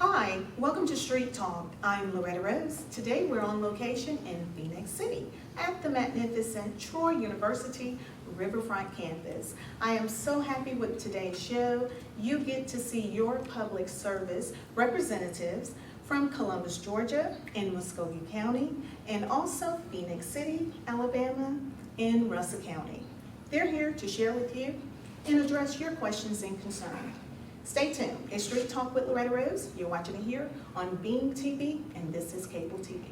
Hi, welcome to Street Talk. I'm Loretta Rose. Today we're on location in Phenix City at the magnificent Troy University Riverfront campus. I am so happy with today's show. You get to see your public service representatives from Columbus, Georgia in Muskogee County, and also Phenix City, Alabama in Russell County. They're here to share with you and address your questions and concerns. Stay tuned. It's Street Talk with Loretta Rose. You're watching it here on Beam TV, and this is Cable TV.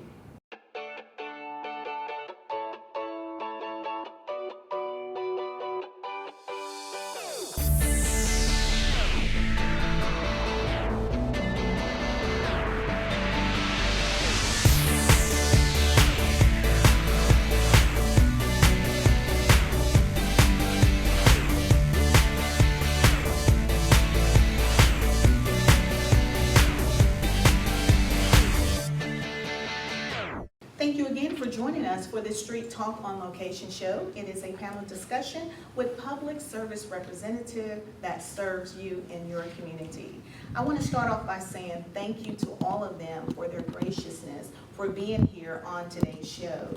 Thank you again for joining us for this Street Talk on Location show. It is a panel discussion with public service representative that serves you in your community. I want to start off by saying thank you to all of them for their graciousness for being here on today's show.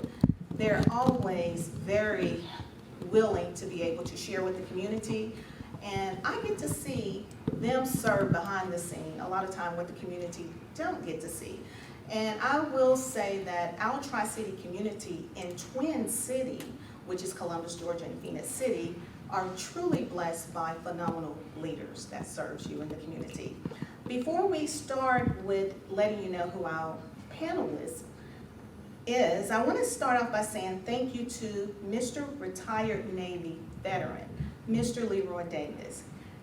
They're always very willing to be able to share with the community, and I get to see them serve behind the scene a lot of time what the community don't get to see. And I will say that our Tri-City community in Twin City, which is Columbus, Georgia, and Phenix City, are truly blessed by phenomenal leaders that serves you in the community. Before we start with letting you know who our panelist is, I want to start off by saying thank you to Mr. Retired Navy veteran, Mr. Leroy Davis.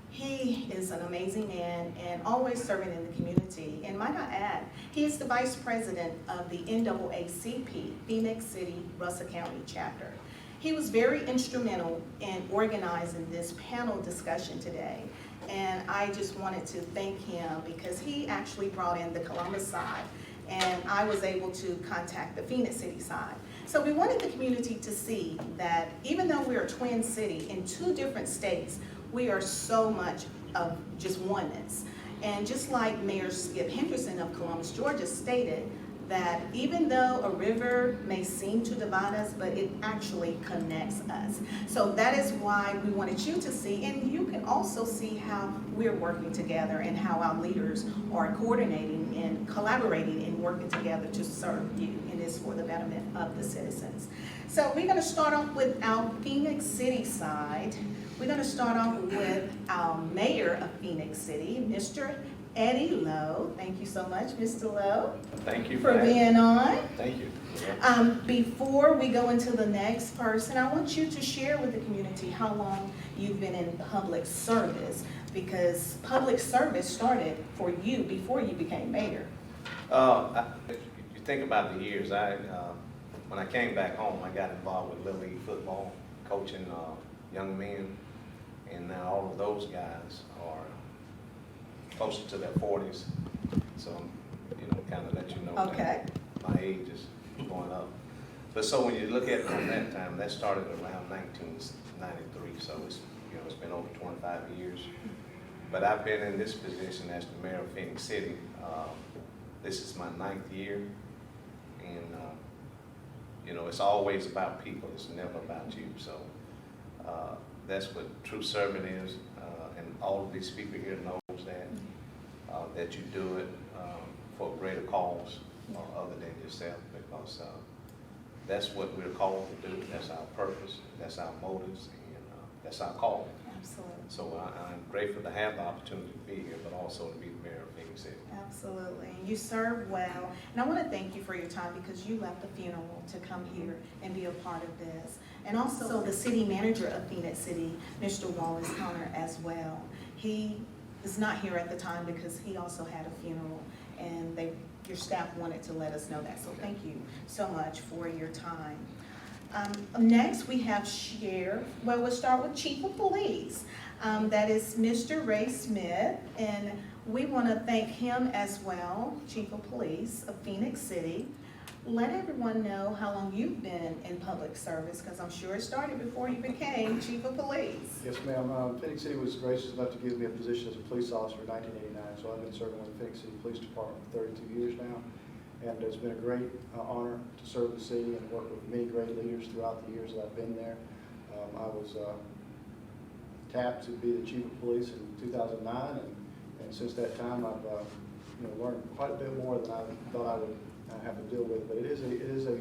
He is an amazing man and always serving in the community. And might I add, he is the Vice President of the NAACP Phenix City, Russell County chapter. He was very instrumental in organizing this panel discussion today. And I just wanted to thank him because he actually brought in the Columbus side, and I was able to contact the Phenix City side. So we wanted the community to see that even though we are Twin City in two different states, we are so much of just oneness. And just like Mayor Skip Henderson of Columbus, Georgia stated that even though a river may seem to divide us, but it actually connects us. So that is why we wanted you to see, and you can also see how we're working together and how our leaders are coordinating and collaborating and working together to serve you, and it's for the betterment of the citizens. So we're gonna start off with our Phenix City side. We're going to start off with our mayor of Phenix City, Mr. Eddie Lowe. Thank you so much, Mr. Lowe. Thank you for being on. Thank you. Before we go into the next person, I want you to share with the community how long you've been in public service, because public service started for you before you became mayor. If you think about the years, when I came back home, I got involved with Little League football, coaching young men. And now all of those guys are closer to their 40s. So, kind of let you know that my age is going up. But so when you look at it from that time, that started around 1993. So it's been over 25 years. But I've been in this position as the mayor of Phenix City. This is my 9th year. And, it's always about people. It's never about you. So that's what true serving is, and all of these people here knows that you do it for a greater cause other than yourself, because that's what we're called to do. That's our purpose, that's our motives, and that's our call. Absolutely. So I'm grateful to have the opportunity to be here, but also to be the mayor of Phenix City. Absolutely. You serve well. And I want to thank you for your time, because you left the funeral to come here and be a part of this. And also the city manager of Phenix City, Mr. Wallace Connor, as well. He is not here at the time because he also had a funeral, and your staff wanted to let us know that. So thank you so much for your time. Next, we have we'll start with Chief of Police. That is Mr. Ray Smith, and we want to thank him as well, Chief of Police of Phenix City. Let everyone know how long you've been in public service, because I'm sure it started before you became chief of police. Yes, ma'am. Phenix City was gracious enough to give me a position as a police officer in 1989, so I've been serving with the Phenix City Police Department for 32 years now, and it's been a great honor to serve the city and work with many great leaders throughout the years that I've been there. I was tapped to be the chief of police in 2009, and since that time I've learned quite a bit more than I thought I would have to deal with. But it is a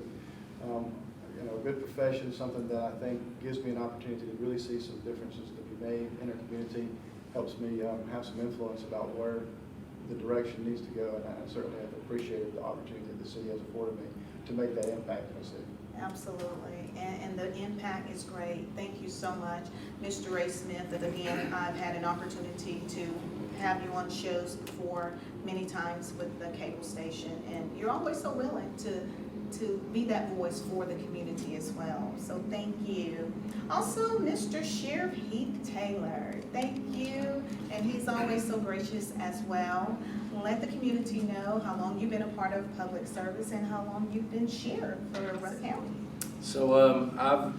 good profession, something that I think gives me an opportunity to really see some differences to be made in our community, helps me have some influence about where the direction needs to go, and I certainly have appreciated the opportunity that the city has afforded me to make that impact in the city. Absolutely, and the impact is great. Thank you so much, Mr. Ray Smith. And again, I've had an opportunity to have you on shows before many times with the cable station, and you're always so willing to be that voice for the community as well. So thank you. Also, Mr. Sheriff Heath Taylor, thank you. And he's always so gracious as well. Let the community know how long you've been a part of public service and how long you've been sheriff for Russell County. So I've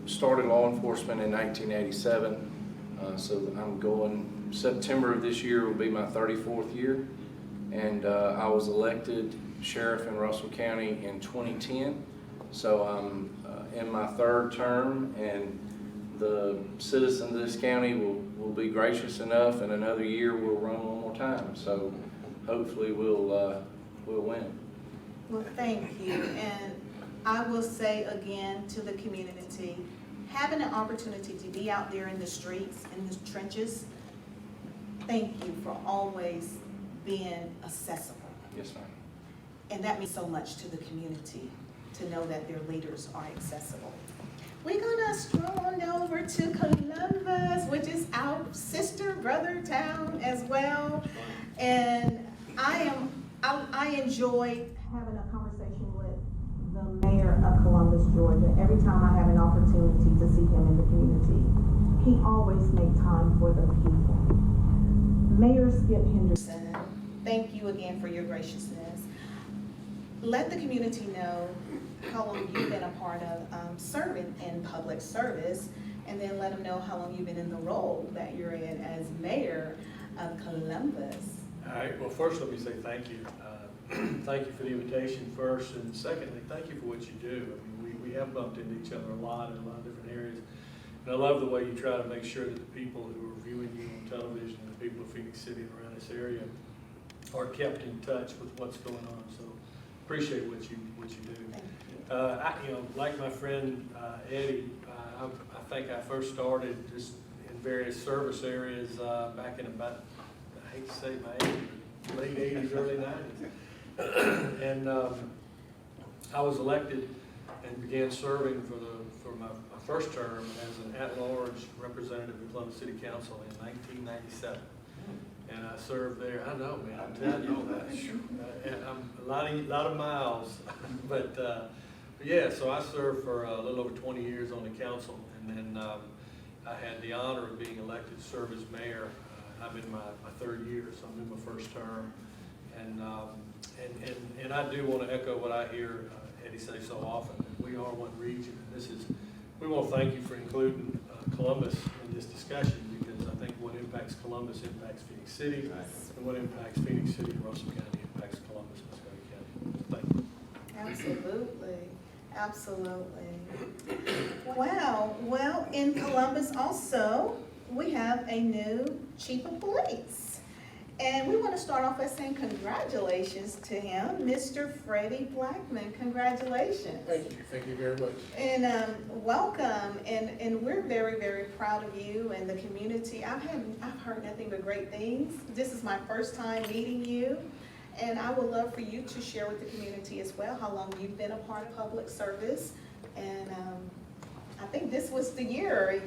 started law enforcement in 1987. So I'm going, September of this year will be my 34th year. And I was elected sheriff in Russell County in 2010. So I'm in my third term, and the citizens of this county will be gracious enough, and another year we'll run one more time. So hopefully we'll win. Well, thank you. And I will say again to the community, having an opportunity to be out there in the streets, in the trenches, thank you for always being accessible. Yes, ma'am. And that means so much to the community, to know that their leaders are accessible. We're gonna stroll on over to Columbus, which is our sister brother town as well. And I enjoy having a conversation with the mayor of Columbus, Georgia. Every time I have an opportunity to see him in the community, he always makes time for the people. Mayor Skip Henderson, thank you again for your graciousness. Let the community know how long you've been a part of serving in public service, and then let them know how long you've been in the role that you're in as mayor of Columbus. All right, well, first let me say thank you. Thank you for the invitation first, and secondly, thank you for what you do. I mean, we have bumped into each other a lot in a lot of different areas, and I love the way you try to make sure that the people who are viewing you on television and the people of Phenix City and around this area are kept in touch with what's going on. So appreciate what you do. Like my friend Eddie, I think I first started just in various service areas back in about, I hate to say my age, but late 80s, early 90s. And I was elected and began serving for my first term as an at-large representative of Columbus City Council in 1997. And I served there. I know, man. I'm telling you, I'm a lot of miles, but yeah. So I served for a little over 20 years on the council, and then I had the honor of being elected to serve as mayor. I'm in my third year, so I'm in my first term, and I do want to echo what I hear Eddie say so often. That we are one region, and we want to thank you for including Columbus in this discussion, because I think what impacts Columbus impacts Phenix City, and what impacts Phenix City and Russell County impacts Columbus and Muscogee County. Thank you. Absolutely, absolutely. Wow, well, in Columbus also, we have a new chief of police. And we want to start off by saying congratulations to him, Mr. Freddie Blackman. Congratulations. Thank you very much. And welcome, and we're very, very proud of you and the community. I've heard nothing but great things. This is my first time meeting you, and I would love for you to share with the community as well how long you've been a part of public service. And I think this was the year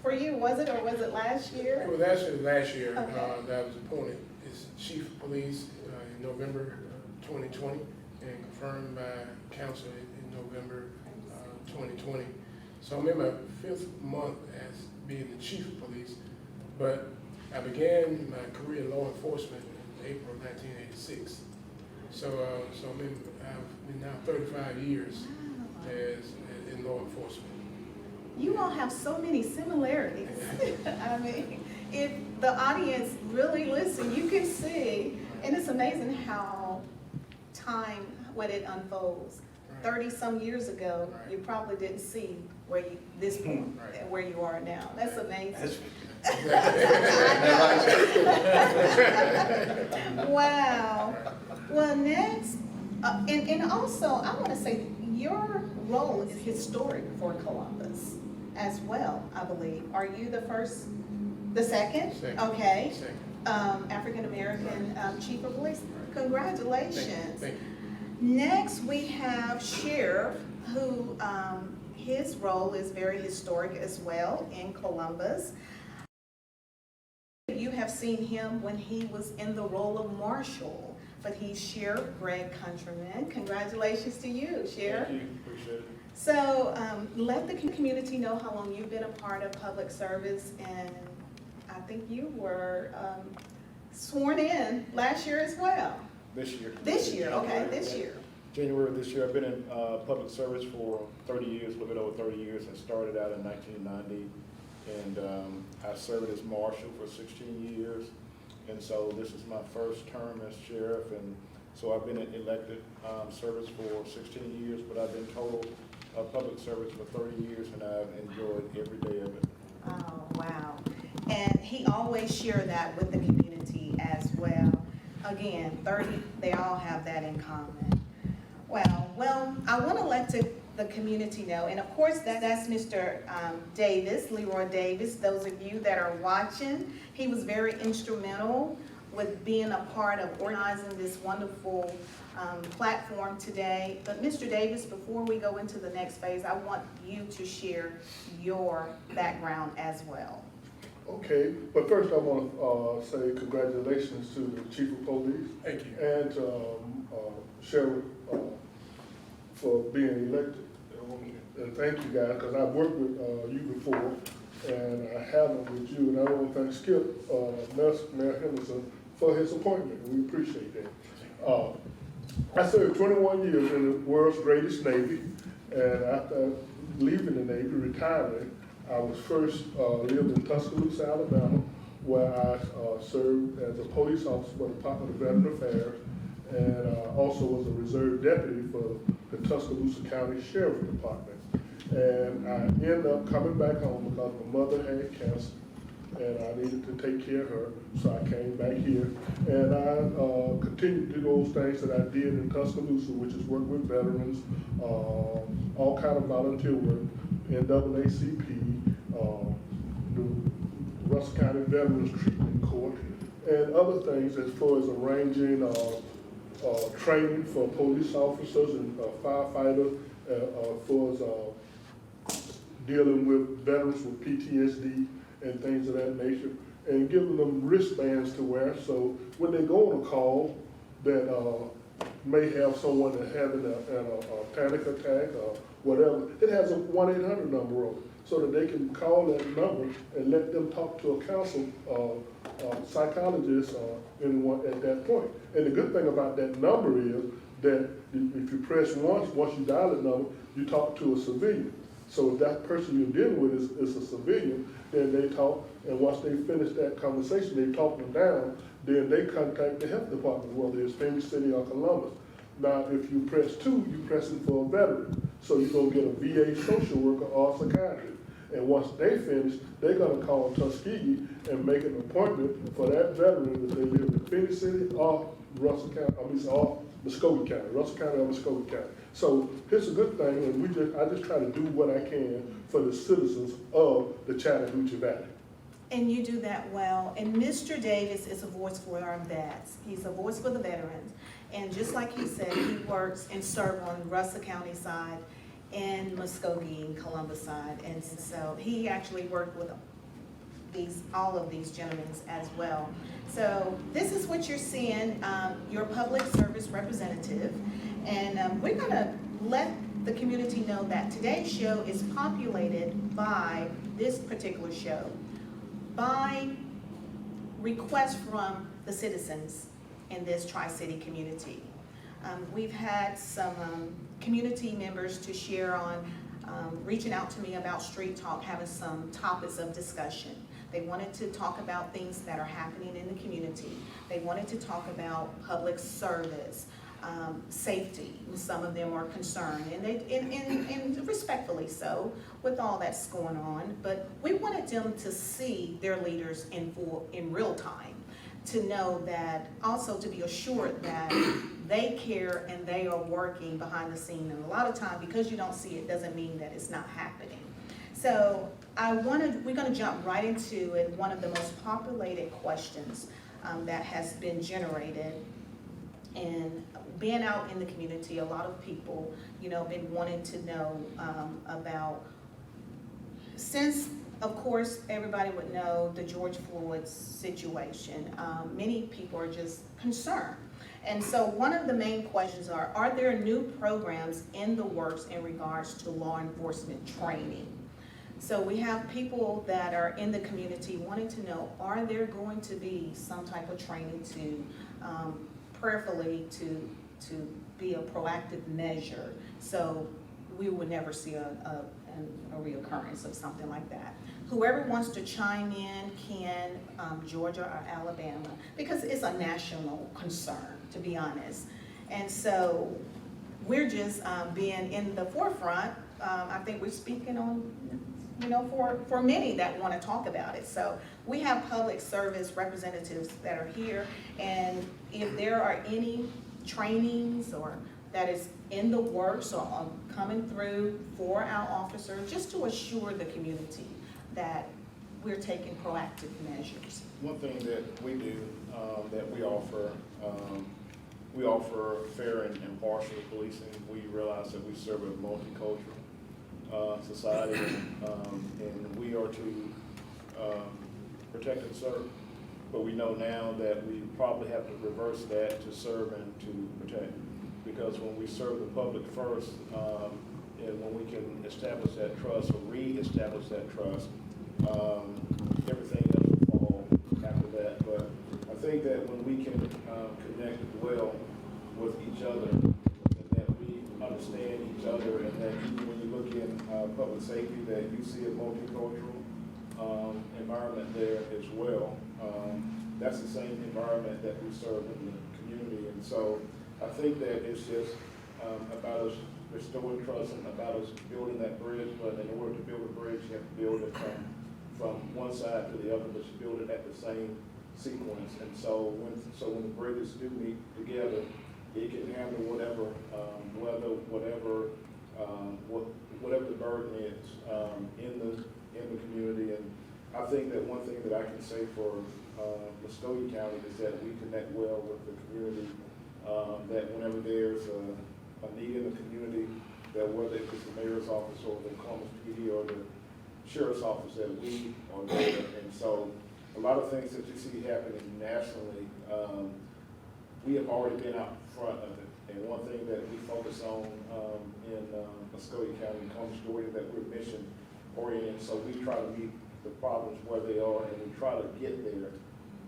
for you, was it, or was it last year? It was actually last year Okay. that I was appointed as chief of police in November 2020, and confirmed by council in November 2020. So I'm in my 5th month as being the chief of police, but I began my career in law enforcement in April 1986. So I've been now 35 years in law enforcement. You all have so many similarities. I mean, if the audience really listen, you can see, and it's amazing how when it unfolds. 30-some years ago, you probably didn't see this point, where you are now. That's amazing. Wow. Well, next, and also, I want to say, your role is historic for Columbus as well, I believe. Are you the second? Second. Okay. Second. African-American chief of police. Congratulations. Thank you. Next, we have Sheriff, who his role is very historic as well in Columbus. You have seen him when he was in the role of Marshal, but he's Sheriff Greg Countryman. Congratulations to you, Sheriff. Thank you, appreciate it. So let the community know how long you've been a part of public service, and I think you were sworn in last year as well. This year. This year, okay, this year. January of this year. I've been in public service for 30 years, a little bit over 30 years, and started out in 1990. And I served as marshal for 16 years. And so this is my first term as sheriff. And so I've been in elected service for 16 years, but I've been total public service for 30 years, and I've enjoyed every day of it. Oh, wow. And he always shared that with the community as well. Again, 30, they all have that in common. Well, I want to let the community know, and of course, that's Mr. Davis, Leroy Davis. Those of you that are watching, he was very instrumental with being a part of organizing this wonderful platform today. But Mr. Davis, before we go into the next phase, I want you to share your background as well. Okay, but first I want to say congratulations to the Chief of Police. Thank you. And Sheriff for being elected. And thank you guys, because I've worked with you before, and I haven't with you. And I want to thank Skip, Mayor Henderson, for his appointment. We appreciate that. I served 21 years in the world's greatest Navy, and after leaving the Navy, retiring, I was first lived in Tuscaloosa, Alabama, where I served as a police officer for the Department of Veteran Affairs, and also was a reserve deputy for the Tuscaloosa County Sheriff's Department. And I ended up coming back home because my mother had cancer, and I needed to take care of her, so I came back here. And I continued to do those things that I did in Tuscaloosa, which is work with veterans, all kind of volunteer work, NAACP, the Russell County Veterans Treatment Court, and other things as far as arranging training for police officers and firefighters, for dealing with veterans with PTSD and things of that nature, and giving them wristbands to wear so when they go on a call that may have someone that having a panic attack or whatever, it has a 1-800 number on it, so that they can call that number and let them talk to a counsel, psychologist, or anyone at that point. And the good thing about that number is that if you press once you dial that number, you talk to a civilian. So if that person you're dealing with is a civilian, then they talk, and once they finish that conversation, they talk them down, then they contact the health department, whether it's Phenix City or Columbus. Now, if you press 2, you're pressing for a veteran. So you're gonna get a VA social worker or a psychiatrist. And once they finish, they're gonna call Tuskegee and make an appointment for that veteran if they live in Phenix City or Russell County, or Muskogee County, Russell County or Muskogee County. So here's a good thing, and I just try to do what I can for the citizens of the Chattahoochee Valley. And you do that well. And Mr. Davis is a voice for our vets. He's a voice for the veterans. And just like he said, he works and serves on Russell County side and Muskogee and Columbus side. And so he actually worked with all of these gentlemen as well. So this is what you're seeing, your public service representative. And we're gonna let the community know that today's show is populated by this particular show, by request from the citizens in this Tri-City community. We've had some community members to share on reaching out to me about Street Talk, having some topics of discussion. They wanted to talk about things that are happening in the community. They wanted to talk about public service, safety. Some of them are concerned, and respectfully so, with all that's going on. But we wanted them to see their leaders in real time, to know that, also to be assured that they care and they are working behind the scene. And a lot of time, because you don't see it, doesn't mean that it's not happening. So we're gonna jump right into it. One of the most populated questions that has been generated, and being out in the community, a lot of people, been wanting to know about, since, of course, everybody would know the George Floyd situation, many people are just concerned. And so one of the main questions are there new programs in the works in regards to law enforcement training? So we have people that are in the community wanting to know, are there going to be some type of training to, prayerfully, to be a proactive measure, so we would never see a reoccurrence of something like that? Whoever wants to chime in can, Georgia or Alabama, because it's a national concern, to be honest. And so we're just being in the forefront. I think we're speaking on, for many that want to talk about it. So we have public service representatives that are here, and if there are any trainings or that is in the works or coming through for our officers, just to assure the community that we're taking proactive measures. One thing that we do, that we offer fair and impartial policing. We realize that we serve a multicultural society, and we are to protect and serve. But we know now that we probably have to reverse that to serve and to protect. Because when we serve the public first, and when we can establish that trust or re-establish that trust, everything else will fall after that. But I think that when we can connect well with each other, and that we understand each other, and that even when you look in public safety, that you see a multicultural environment there as well. That's the same environment that we serve in the community. And so I think that it's just about us restoring trust and about us building that bridge. But in order to build a bridge, you have to build it from one side to the other, but you build it at the same sequence. And so when the bridges do meet together, it can handle whatever weather, whatever the burden is in the community. And I think that one thing that I can say for Muskogee County is that we connect well with the community. That whenever there's a need in the community, that whether it's the mayor's office or the Columbus PD or the sheriff's office, that we are there. And so a lot of things that you see happening nationally, we have already been out front of it. And one thing that we focus on in Muskogee County, Columbus, Georgia, that we're mission oriented. So we try to meet the problems where they are, and we try to get there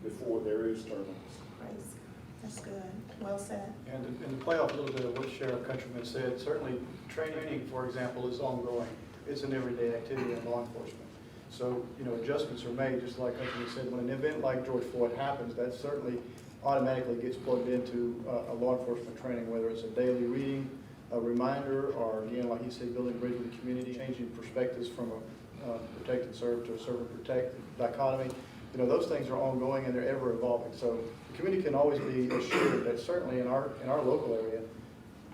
before there is turbulence. Praise. That's good. Well said. And to play off a little bit of what Sheriff Countryman said, certainly training, for example, is ongoing. It's an everyday activity in law enforcement. So, adjustments are made, just like Countryman said, when an event like George Floyd happens, that certainly automatically gets plugged into a law enforcement training, whether it's a daily reading, a reminder, or again, like he said, building a bridge with the community, changing perspectives from a protect and serve to a serve and protect dichotomy. Those things are ongoing and they're ever evolving. So the community can always be assured that certainly in our local area,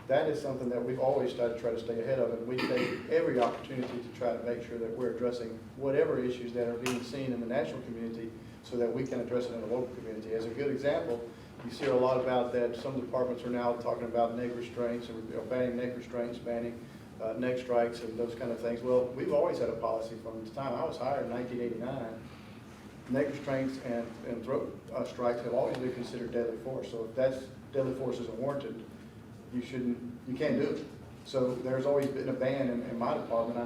that is something that we've always tried to stay ahead of, and we take every opportunity to try to make sure that we're addressing whatever issues that are being seen in the national community so that we can address it in the local community. As a good example, you see a lot about that. Some departments are now talking about neck restraints and banning neck restraints, banning neck strikes and those kind of things. Well, we've always had a policy from the time I was hired in 1989. Neck restraints and throat strikes have always been considered deadly force. So if that's deadly force isn't warranted, you can't do it. So there's always been a ban in my department.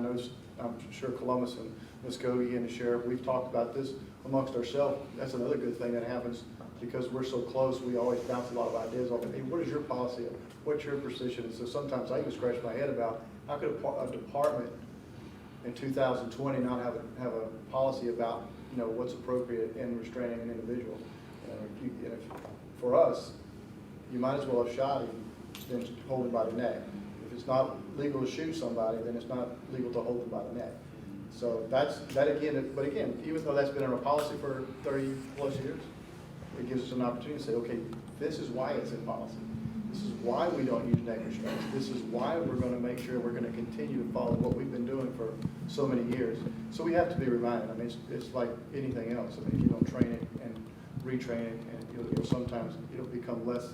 I'm sure Columbus and Muskogee and the sheriff, we've talked about this amongst ourselves. That's another good thing that happens because we're so close, we always bounce a lot of ideas off. Hey, what is your policy? What's your position? And so sometimes I even scratch my head about how could a department in 2020 not have a policy about, you know, what's appropriate in restraining an individual. For us, you might as well have shot him than hold him by the neck. If it's not legal to shoot somebody, then it's not legal to hold them by the neck. So that again, but again, even though that's been in our policy for 30 plus years, it gives us an opportunity to say, okay, this is why it's in policy. This is why we don't use neck restraints. This is why we're going to make sure we're going to continue to follow what we've been doing for so many years. So we have to be reminded. I mean, it's like anything else. I mean, if you don't train it and retrain it, and you'll sometimes it'll become less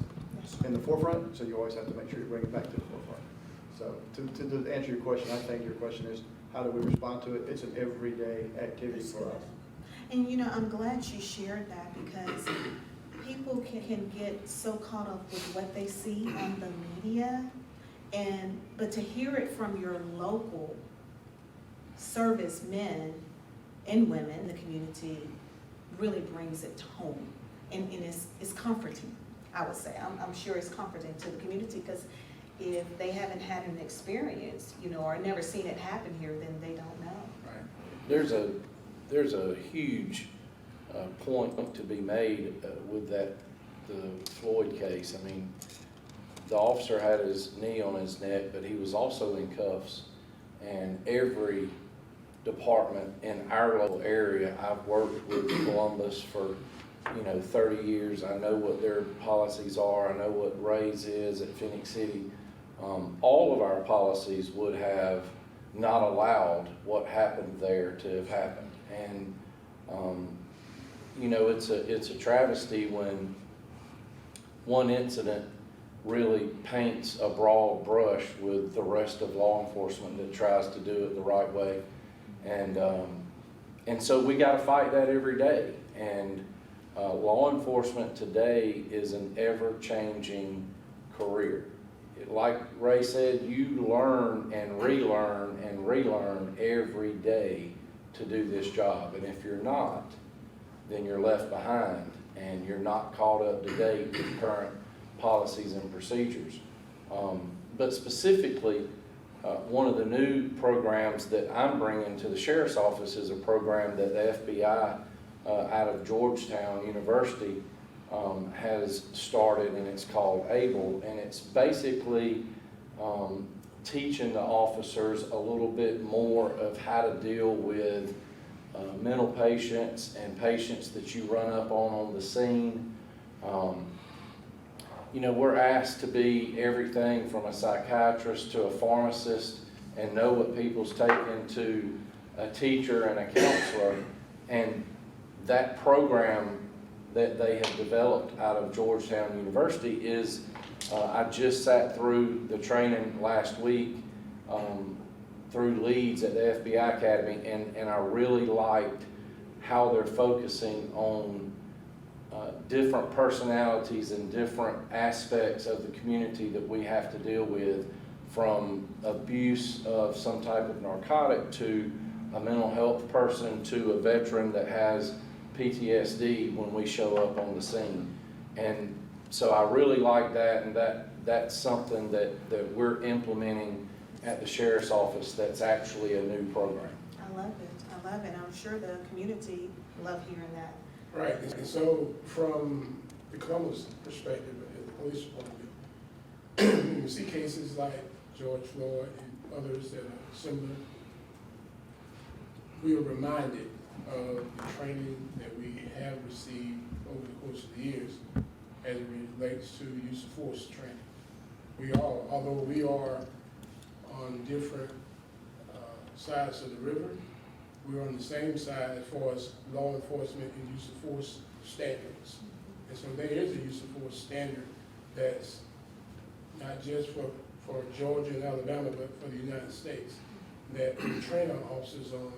in the forefront. So you always have to make sure you bring it back to the forefront. So to answer your question, I think your question is, how do we respond to it? It's an everyday activity for us. And you know, I'm glad you shared that, because people can get so caught up with what they see on the media, but to hear it from your local servicemen and women in the community really brings it home, and it's comforting. I would say I'm sure it's comforting to the community, because if they haven't had an experience, you know, or never seen it happen here, then they don't know. Right. There's a huge point to be made with the Floyd case. I mean, the officer had his knee on his neck, but he was also in cuffs. And every department in our local area, I've worked with Columbus for 30 years. I know what their policies are. I know what RAISE is at Phenix City. All of our policies would have not allowed what happened there to have happened. And it's a travesty when one incident really paints a broad brush with the rest of law enforcement that tries to do it the right way. And so we got to fight that every day. And law enforcement today is an ever-changing career. Like Ray said, you learn and relearn every day to do this job. And if you're not, then you're left behind and you're not caught up to date with current policies and procedures. But specifically, one of the new programs that I'm bringing to the Sheriff's Office is a program that the FBI out of Georgetown University has started, and it's called ABLE, and it's basically teaching the officers a little bit more of how to deal with mental patients and patients that you run up on the scene. We're asked to be everything from a psychiatrist to a pharmacist and know what people's taking to a teacher and a counselor. And that program that they have developed out of Georgetown University is, I just sat through the training last week through Leeds at the FBI Academy, and I really liked how they're focusing on different personalities and different aspects of the community that we have to deal with, from abuse of some type of narcotic to a mental health person to a veteran that has PTSD when we show up on the scene. And so I really like that, and that's something that we're implementing at the Sheriff's Office that's actually a new program. I love it. I'm sure the community love hearing that. Right, and so from the Columbus perspective, as the police department, you see cases like George Floyd and others that are similar. We are reminded of the training that we have received over the course of the years as it relates to the use of force training. Although we are on different sides of the river, we're on the same side as far as law enforcement and use of force standards. And so there is a use of force standard that's not just for Georgia and Alabama, but for the United States, that we train our officers on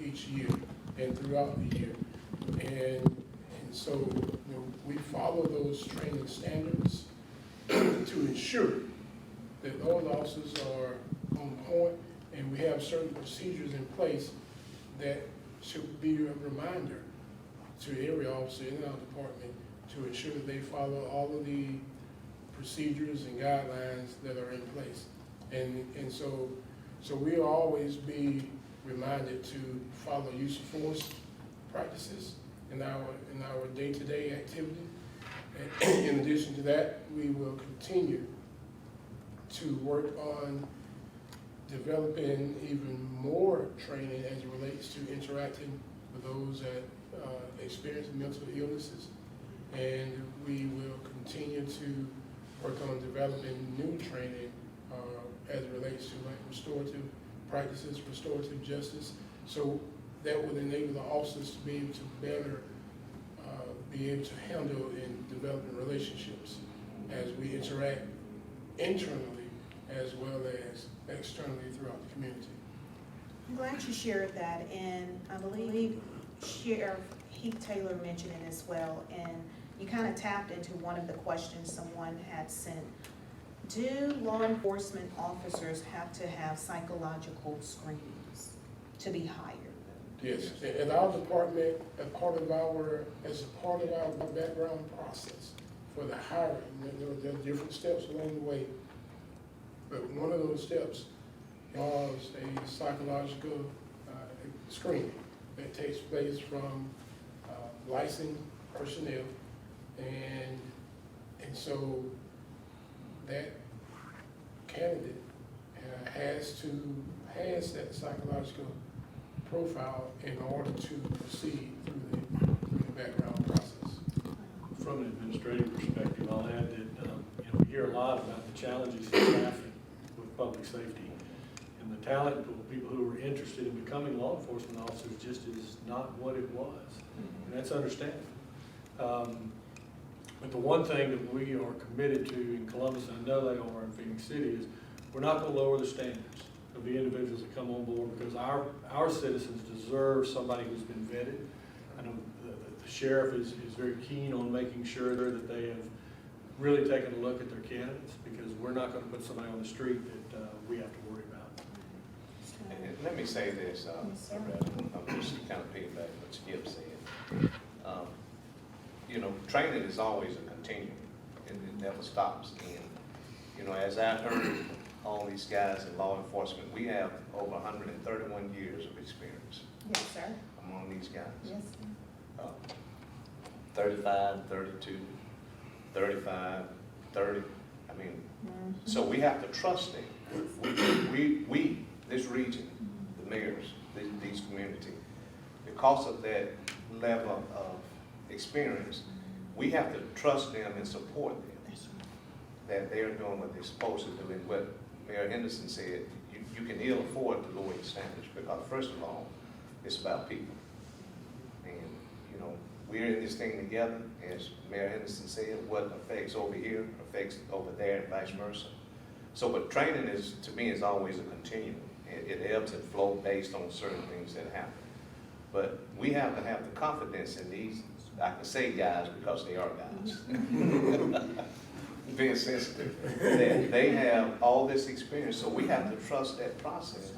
each year and throughout the year. And so we follow those training standards to ensure that all the officers are on point, and we have certain procedures in place that should be a reminder to every officer in our department to ensure that they follow all of the procedures and guidelines that are in place. And so we'll always be reminded to follow use of force practices in our day-to-day activity. And in addition to that, we will continue to work on developing even more training as it relates to interacting with those that experience mental illnesses. And we will continue to work on developing new training as it relates to like restorative practices, restorative justice. So that would enable the officers to be able to better be able to handle and develop relationships as we interact internally as well as externally throughout the community. I'm glad you shared that, and I believe Sheriff Heath Taylor mentioned it as well, and you kind of tapped into one of the questions someone had sent. Do law enforcement officers have to have psychological screenings to be hired? Yes, in our department, as part of our background process for the hiring, there are different steps along the way. But one of those steps involves a psychological screening that takes place from licensed personnel, and so that candidate has to pass that psychological profile in order to proceed through the background process. From an administrative perspective, I'll add that, we hear a lot about the challenges in staffing with public safety. And the talent pool, people who are interested in becoming law enforcement officers just is not what it was. And that's understandable. But the one thing that we are committed to in Columbus, and I know they are in Phenix City, is we're not going to lower the standards of the individuals that come on board, because our citizens deserve somebody who's been vetted. I know the sheriff is very keen on making sure that they have really taken a look at their candidates, because we're not going to put somebody on the street that we have to worry about. And let me say this, Loretta, I'm just kind of piggyback what Skip said. Training is always a continuum, and it never stops. And, as I heard all these guys in law enforcement, we have over 131 years of experience Yes, sir. among these guys. Yes, sir. 35, 32, 35, 30. I mean, so we have to trust them. We this region, the mayors, these communities, because of that level of experience, we have to trust them and support them, that they're doing what they're supposed to do. And what Mayor Henderson said, you can ill afford to lower the standards, because first of all, it's about people. And, we're in this thing together, as Mayor Henderson said, what affects over here affects over there and vice versa. So, but training to me, is always a continuum. It ebbs and flows based on certain things that happen. But we have to have the confidence in these, I can say guys because they are guys, being sensitive, that they have all this experience. So we have to trust that process,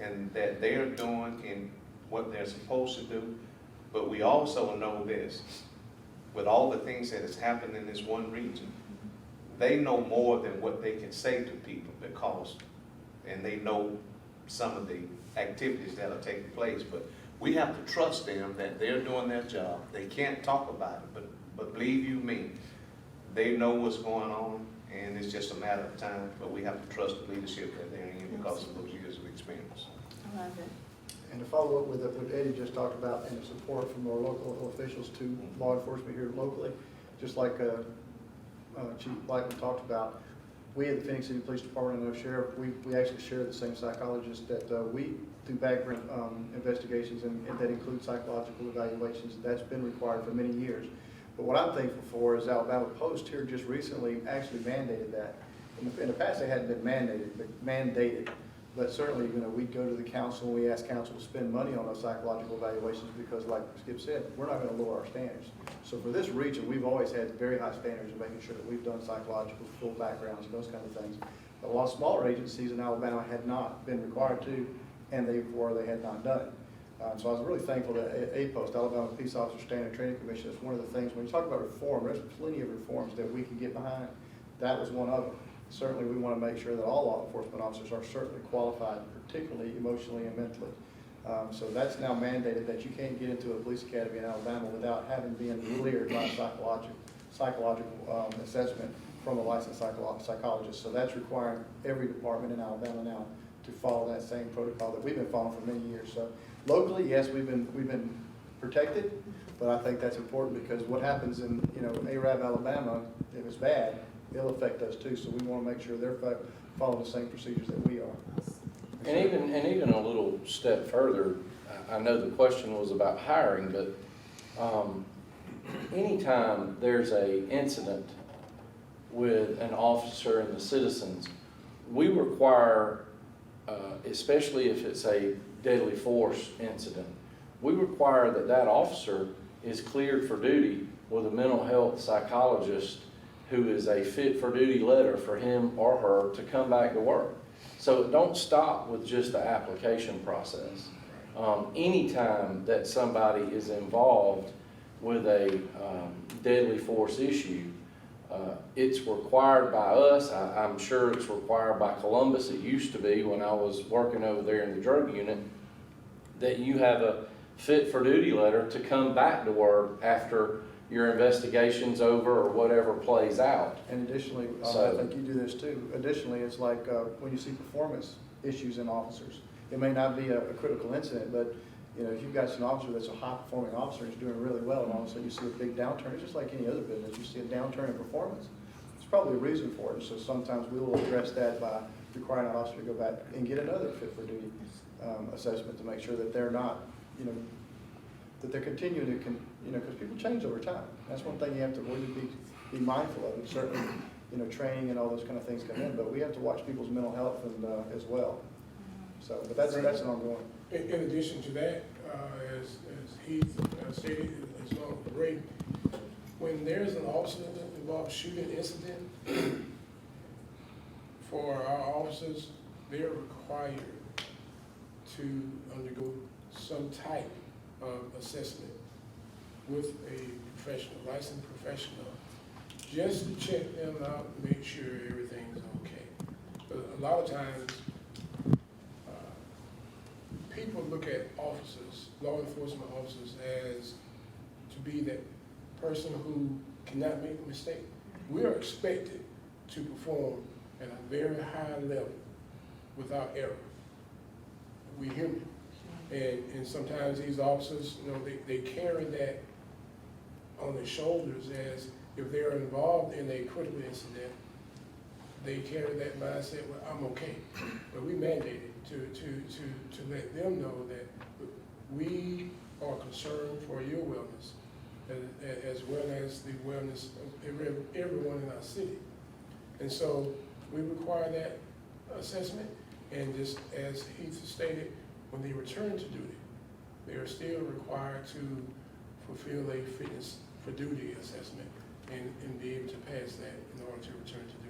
and that they are doing in what they're supposed to do. But we also know this, with all the things that has happened in this one region, they know more than what they can say to people, and they know some of the activities that are taking place. But we have to trust them that they're doing their job. They can't talk about it, but believe you me, they know what's going on, and it's just a matter of time. But we have to trust the leadership that they're in because of those years of experience. I love it. And to follow up with what Eddie just talked about, and the support from our local officials to law enforcement here locally, just like Chief Blackman talked about, we at the Phenix City Police Department and our sheriff, we actually share the same psychologist that we do background investigations, and that includes psychological evaluations. That's been required for many years. But what I'm thankful for is Alabama Post here just recently actually mandated that. In the past, they hadn't been mandated. But certainly, we'd go to the council and we ask council to spend money on those psychological evaluations, because like Skip said, we're not going to lower our standards. So for this region, we've always had very high standards of making sure that we've done psychological, full backgrounds, and those kind of things. But a lot of smaller agencies in Alabama had not been required to, and they had not done it. So I was really thankful that APOST, Alabama Peace Officer Standard Training Commission, is one of the things, when you talk about reform, there's plenty of reforms that we can get behind. That was one of them. Certainly, we want to make sure that all law enforcement officers are certainly qualified, particularly emotionally and mentally. So that's now mandated that you can't get into a police academy in Alabama without having been cleared by a psychological assessment from a licensed psychologist. So that's requiring every department in Alabama now to follow that same protocol that we've been following for many years. So locally, yes, we've been protected, but I think that's important because what happens in Arab, Alabama, if it's bad, it'll affect us too. So we want to make sure they're following the same procedures that we are. And even a little step further, I know the question was about hiring, but anytime there's a incident with an officer and the citizens, we require, especially if it's a deadly force incident, we require that that officer is cleared for duty with a mental health psychologist who is a fit for duty letter for him or her to come back to work. So it don't stop with just the application process. Anytime that somebody is involved with a deadly force issue, it's required by us. I'm sure it's required by Columbus. It used to be when I was working over there in the drug unit, that you have a fit for duty letter to come back to work after your investigation's over or whatever plays out. And additionally, So- I think you do this too. Additionally, it's like when you see performance issues in officers. It may not be a critical incident, but if you've got an officer that's a high-performing officer and he's doing really well, and all of a sudden you see a big downturn, it's just like any other business. You see a downturn in performance, there's probably a reason for it. So sometimes we will address that by requiring an officer to go back and get another fit for duty assessment to make sure that they're not, that they're continuing to, because people change over time. That's one thing you have to really be mindful of. And certainly, training and all those kind of things come in, but we have to watch people's mental health and as well. So, but that's an ongoing. In addition to that, as Heath stated, as well as Ray, when there's an officer involved shooting incident, for our officers, they're required to undergo some type of assessment with a professional, licensed professional, just to check them out, make sure everything's okay. But a lot of times, people look at officers, law enforcement officers, as to be that person who cannot make a mistake. We are expected to perform at a very high level without error. We're human. And sometimes these officers, they carry that on their shoulders as if they're involved in a critical incident, they carry that mindset, well, I'm okay. But we mandated to let them know that we are concerned for your wellness, as well as the wellness of everyone in our city. And so we require that assessment, and just as Heath stated, when they return to duty, they are still required to fulfill a fitness for duty assessment and be able to pass that in order to return to duty.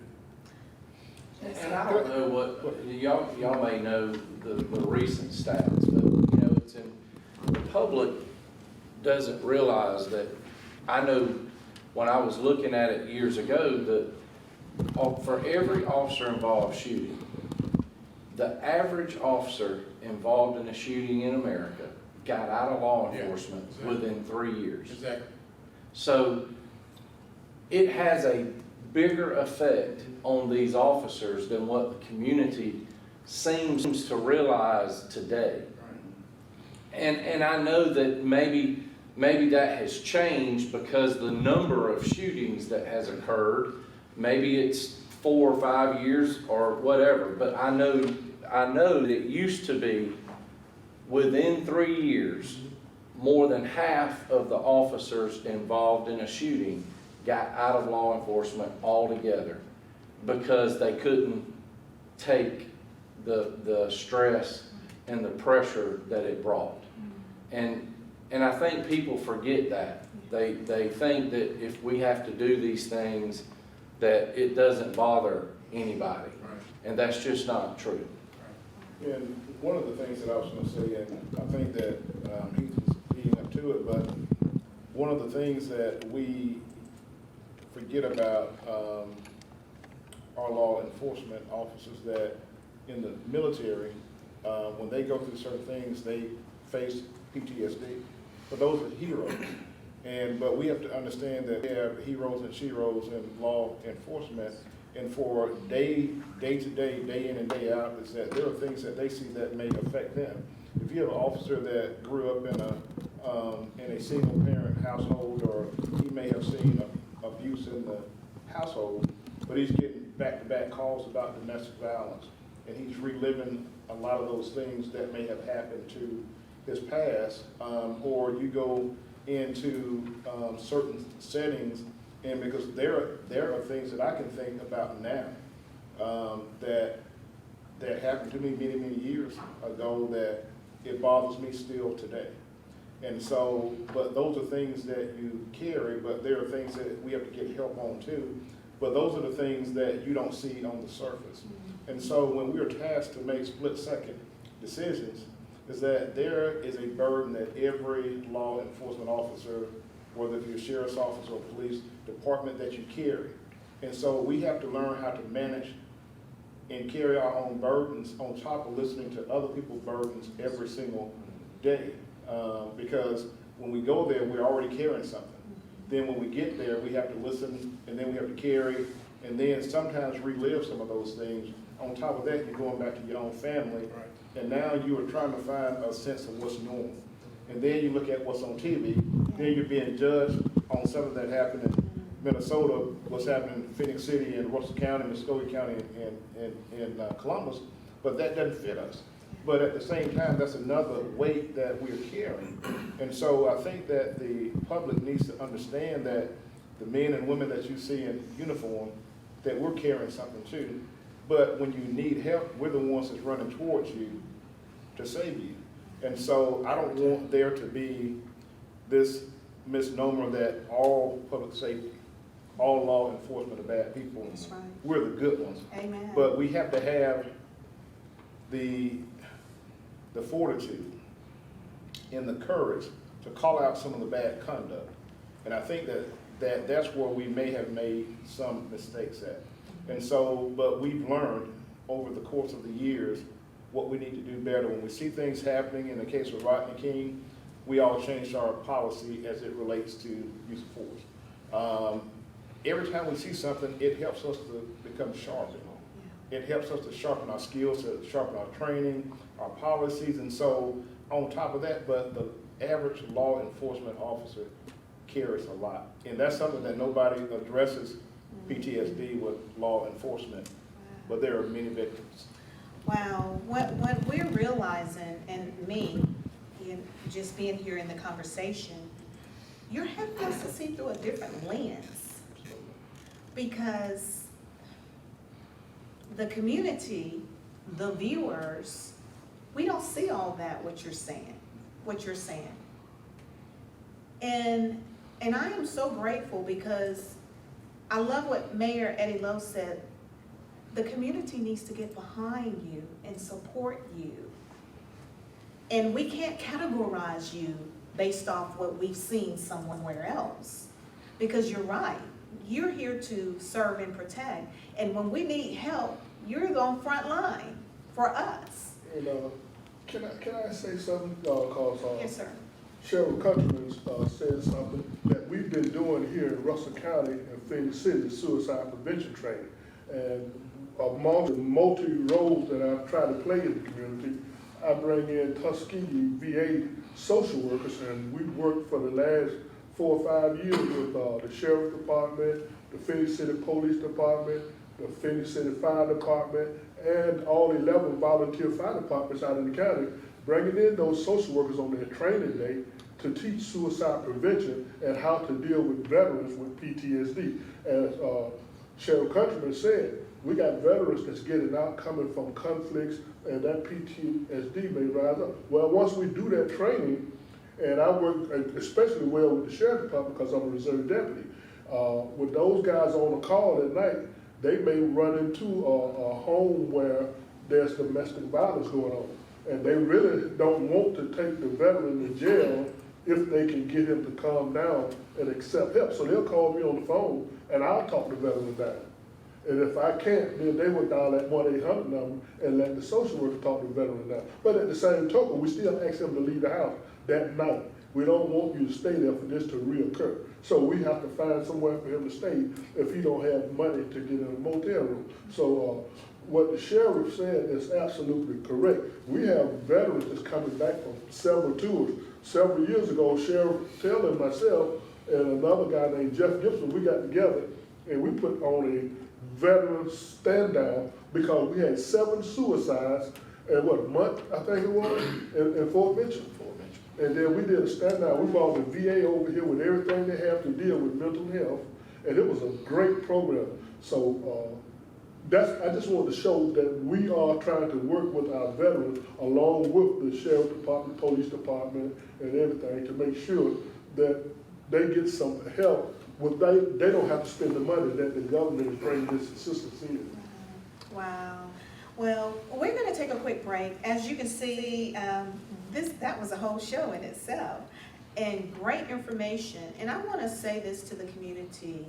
And I don't know what, y'all may know the recent stats, but it's in, the public doesn't realize that. I know when I was looking at it years ago, that for every officer involved shooting, the average officer involved in a shooting in America got out of law enforcement within 3 years. Exactly. So it has a bigger effect on these officers than what the community seems to realize today. And I know that maybe that has changed because the number of shootings that has occurred, maybe it's 4 or 5 years or whatever, but I know that it used to be within 3 years, more than half of the officers involved in a shooting got out of law enforcement altogether because they couldn't take the stress and the pressure that it brought. And I think people forget that. They think that if we have to do these things, that it doesn't bother anybody. And that's just not true. And one of the things that I was gonna say, and I think that he's leading up to it, but one of the things that we forget about our law enforcement officers, that in the military, when they go through certain things, they face PTSD. But those are heroes. But we have to understand that we have heroes and sheroes in law enforcement. And for day to day in and day out, is that there are things that they see that may affect them. If you have an officer that grew up in a single parent household, or he may have seen abuse in the household, but he's getting back-to-back calls about domestic violence, and he's reliving a lot of those things that may have happened to his past, or you go into certain settings, and because there are things that I can think about now that happened to me many years ago that it bothers me still today. And so, but those are things that you carry, but there are things that we have to get help on too. But those are the things that you don't see on the surface. And so when we are tasked to make split-second decisions, is that there is a burden that every law enforcement officer, whether if you're a sheriff's office or police department, that you carry. And so we have to learn how to manage and carry our own burdens on top of listening to other people's burdens every single day. Because when we go there, we're already carrying something. Then when we get there, we have to listen, and then we have to carry, and then sometimes relive some of those things. On top of that, you're going back to your own family, and now you are trying to find a sense of what's normal. And then you look at what's on TV, then you're being judged on something that happened in Minnesota, what's happening in Phenix City and Russell County, Muskogee County, and Columbus, but that doesn't fit us. But at the same time, that's another weight that we're carrying. And so I think that the public needs to understand that the men and women that you see in uniform, that we're carrying something too. But when you need help, we're the ones that's running towards you to save you. And so I don't want there to be this misnomer that all public safety, all law enforcement are bad people. That's right. We're the good ones. Amen. But we have to have the fortitude and the courage to call out some of the bad conduct. And I think that's where we may have made some mistakes at. And so, but we've learned over the course of the years what we need to do better. When we see things happening, in the case of Rodney King, we all changed our policy as it relates to use of force. Every time we see something, it helps us to become sharper. It helps us to sharpen our skills, to sharpen our training, our policies, and so on top of that, but the average law enforcement officer carries a lot. And that's something that nobody addresses, PTSD with law enforcement, but there are many victims. Wow, what we're realizing, and me, just being here in the conversation, you're helping us to see through a different lens. Because the community, the viewers, we don't see all that what you're saying. And I am so grateful, because I love what Mayor Eddie Lowe said. The community needs to get behind you and support you. And we can't categorize you based off what we've seen somewhere else. Because you're right, you're here to serve and protect. And when we need help, you're on front line for us. And can I say something? Cause Yes, sir. Cheryl Countryman said something that we've been doing here in Russell County and Phenix City, suicide prevention training. And among the multi roles that I've tried to play in the community, I bring in Tuskegee VA social workers, and we've worked for the last 4 or 5 years with the Sheriff's Department, the Phenix City Police Department, the Phenix City Fire Department, and all 11 volunteer fire departments out in the county, bringing in those social workers on their training day to teach suicide prevention and how to deal with veterans with PTSD. As Cheryl Countryman said, we got veterans that's getting out, coming from conflicts, and that PTSD may rise up. Well, once we do that training, and I work especially well with the Sheriff's Department because I'm a reserve deputy, with those guys on the call at night, they may run into a home where there's domestic violence going on. And they really don't want to take the veteran to jail if they can get him to calm down and accept help. So they'll call me on the phone and I'll talk the veteran down. And if I can't, then they will dial that 1-800 number and let the social worker talk the veteran down. But at the same token, we still ask them to leave the house that night. We don't want you to stay there for this to reoccur. So we have to find somewhere for him to stay if he don't have money to get in a motel room. So what the sheriff said is absolutely correct. We have veterans that's coming back from several tours. Several years ago, Sheriff Taylor and myself and another guy named Jeff Gibson, we got together and we put on a veteran stand down because we had 7 suicides in what, a month, I think it was, in Fort Mitchell. And then we did a stand down. We brought the VA over here with everything they have to deal with mental health, and it was a great program. So I just wanted to show that we are trying to work with our veterans along with the sheriff department, police department, and everything to make sure that they get some help. They don't have to spend the money that the government is bringing this assistance in. Wow. Well, we're going to take a quick break. As you can see, that was a whole show in itself, and great information. And I want to say this to the community,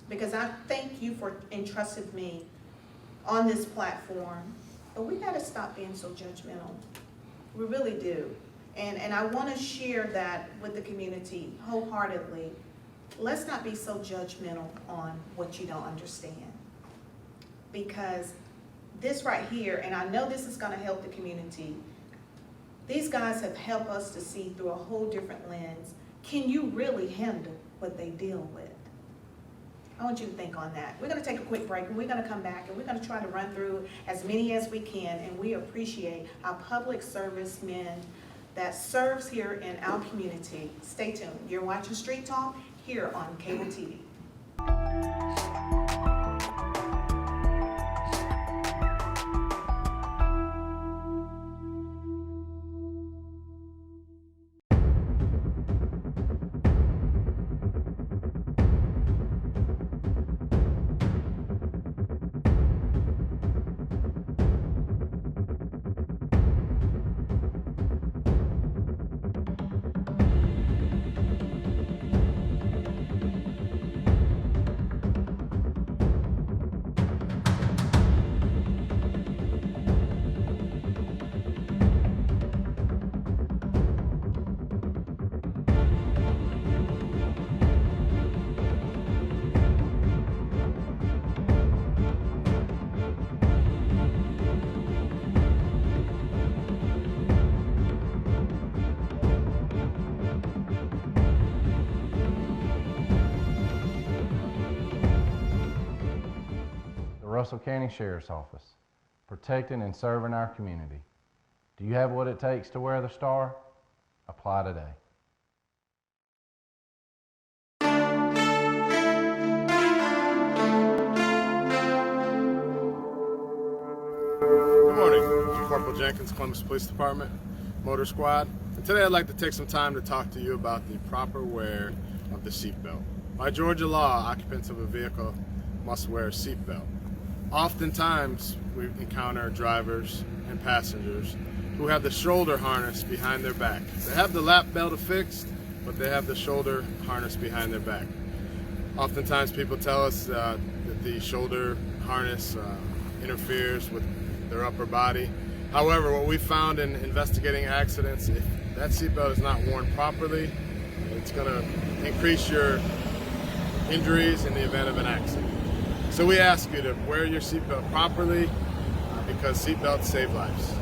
because I thank you for entrusting me on this platform, but we got to stop being so judgmental. We really do. And I want to share that with the community wholeheartedly. Let's not be so judgmental on what you don't understand, because this right here, and I know this is going to help the community, these guys have helped us to see through a whole different lens. Can you really handle what they deal with? I want you to think on that. We're going to take a quick break, and we're going to come back, and we're going to try to run through as many as we can, and we appreciate our public servicemen that serves here in our community. Stay tuned. You're watching Street Talk here on Cable TV. Russell County Sheriff's Office, protecting and serving our community. Do you have what it takes to wear the star? Apply today. Good morning. I'm Corporal Jenkins, Columbus Police Department, Motor Squad. And today I'd like to take some time to talk to you about the proper wear of the seatbelt. By Georgia law, occupants of a vehicle must wear a seatbelt. Oftentimes, we encounter drivers and passengers who have the shoulder harness behind their back. They have the lap belt affixed, but they have the shoulder harness behind their back. Oftentimes, people tell us that the shoulder harness interferes with their upper body. However, what we found in investigating accidents, if that seatbelt is not worn properly, it's going to increase your injuries in the event of an accident. So we ask you to wear your seatbelt properly because seatbelts save lives.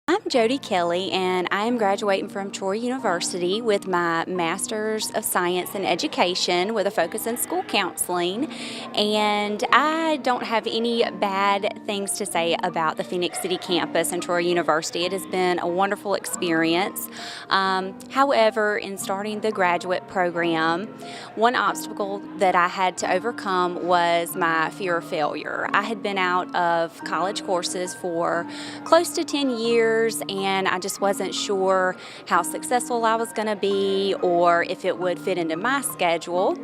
I'm Jody Kelly, and I am graduating from Troy University with my Master's of Science in Education with a focus in school counseling. And I don't have any bad things to say about the Phenix City campus and Troy University. It has been a wonderful experience. However, in starting the graduate program, one obstacle that I had to overcome was my fear of failure. I had been out of college courses for close to 10 years, years, and I just wasn't sure how successful I was going to be or if it would fit into my schedule.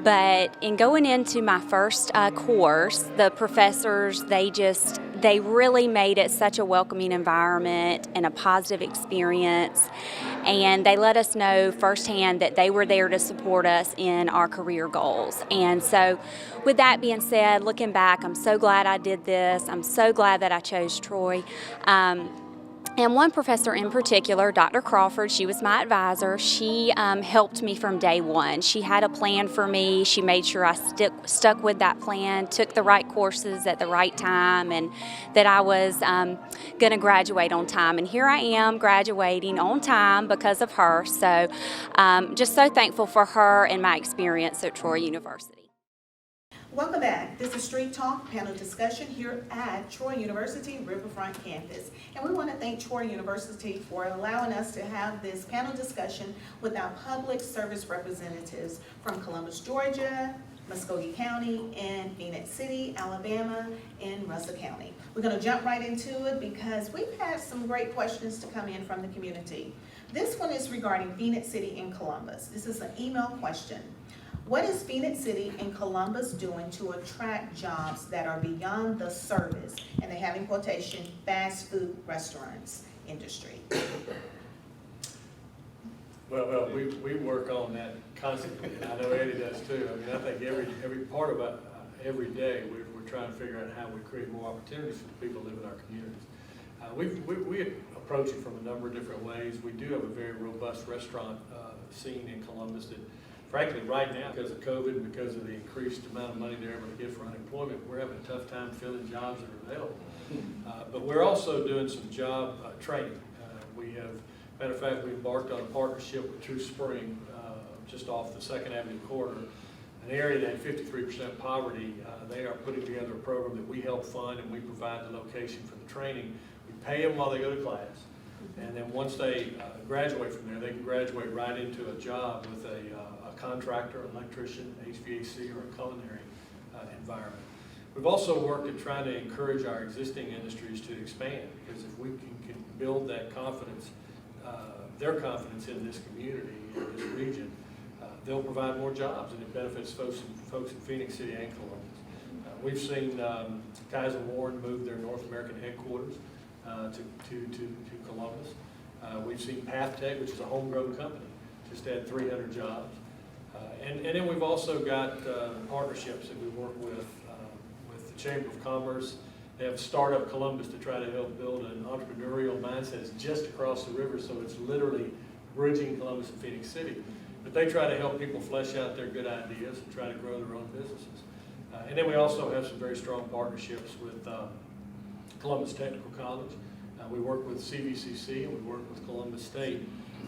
But in going into my first course, the professors, they really made it such a welcoming environment and a positive experience. And they let us know firsthand that they were there to support us in our career goals. And so with that being said, looking back, I'm so glad I did this. I'm so glad that I chose Troy. And one professor in particular, Dr. Crawford, she was my advisor. She helped me from day one. She had a plan for me. She made sure I stuck with that plan, took the right courses at the right time, and that I was going to graduate on time. And here I am graduating on time because of her. So just so thankful for her and my experience at Troy University. Welcome back. This is Street Talk panel discussion here at Troy University Riverfront Campus. And we want to thank Troy University for allowing us to have this panel discussion with our public service representatives from Columbus, Georgia, Muskogee County, and Phenix City, Alabama, and Russell County. We're going to jump right into it because we've had some great questions to come in from the community. This one is regarding Phenix City and Columbus. This is an email question. What is Phenix City and Columbus doing to attract jobs that are beyond the service, and they have in quotation, fast food restaurants industry? Well, we work on that constantly, and I know Eddie does too. I mean, I think every part of it, every day, we're trying to figure out how we create more opportunities for the people who live in our communities. We approach it from a number of different ways. We do have a very robust restaurant scene in Columbus that, frankly, right now, because of COVID and because of the increased amount of money they're able to get for unemployment, we're having a tough time filling jobs that are available. But we're also doing some job training. We have, matter of fact, we embarked on a partnership with True Spring, just off the 2nd Avenue corridor, an area that had 53% poverty. They are putting together a program that we help fund, and we provide the location for the training. We pay them while they go to class. And then once they graduate from there, they can graduate right into a job with a contractor, electrician, HVAC, or a culinary environment. We've also worked at trying to encourage our existing industries to expand, because if we can build that confidence, their confidence in this community, in this region, they'll provide more jobs, and it benefits folks in Phenix City and Columbus. We've seen Kaiser Warren move their North American headquarters to Columbus. We've seen PathTech, which is a homegrown company, just add 300 jobs. And then we've also got partnerships that we work with the Chamber of Commerce. They have Startup Columbus to try to help build an entrepreneurial mindset. It's just across the river, so it's literally bridging Columbus and Phenix City. But they try to help people flesh out their good ideas and try to grow their own businesses. And then we also have some very strong partnerships with Columbus Technical College. We work with CVCC, and we work with Columbus State.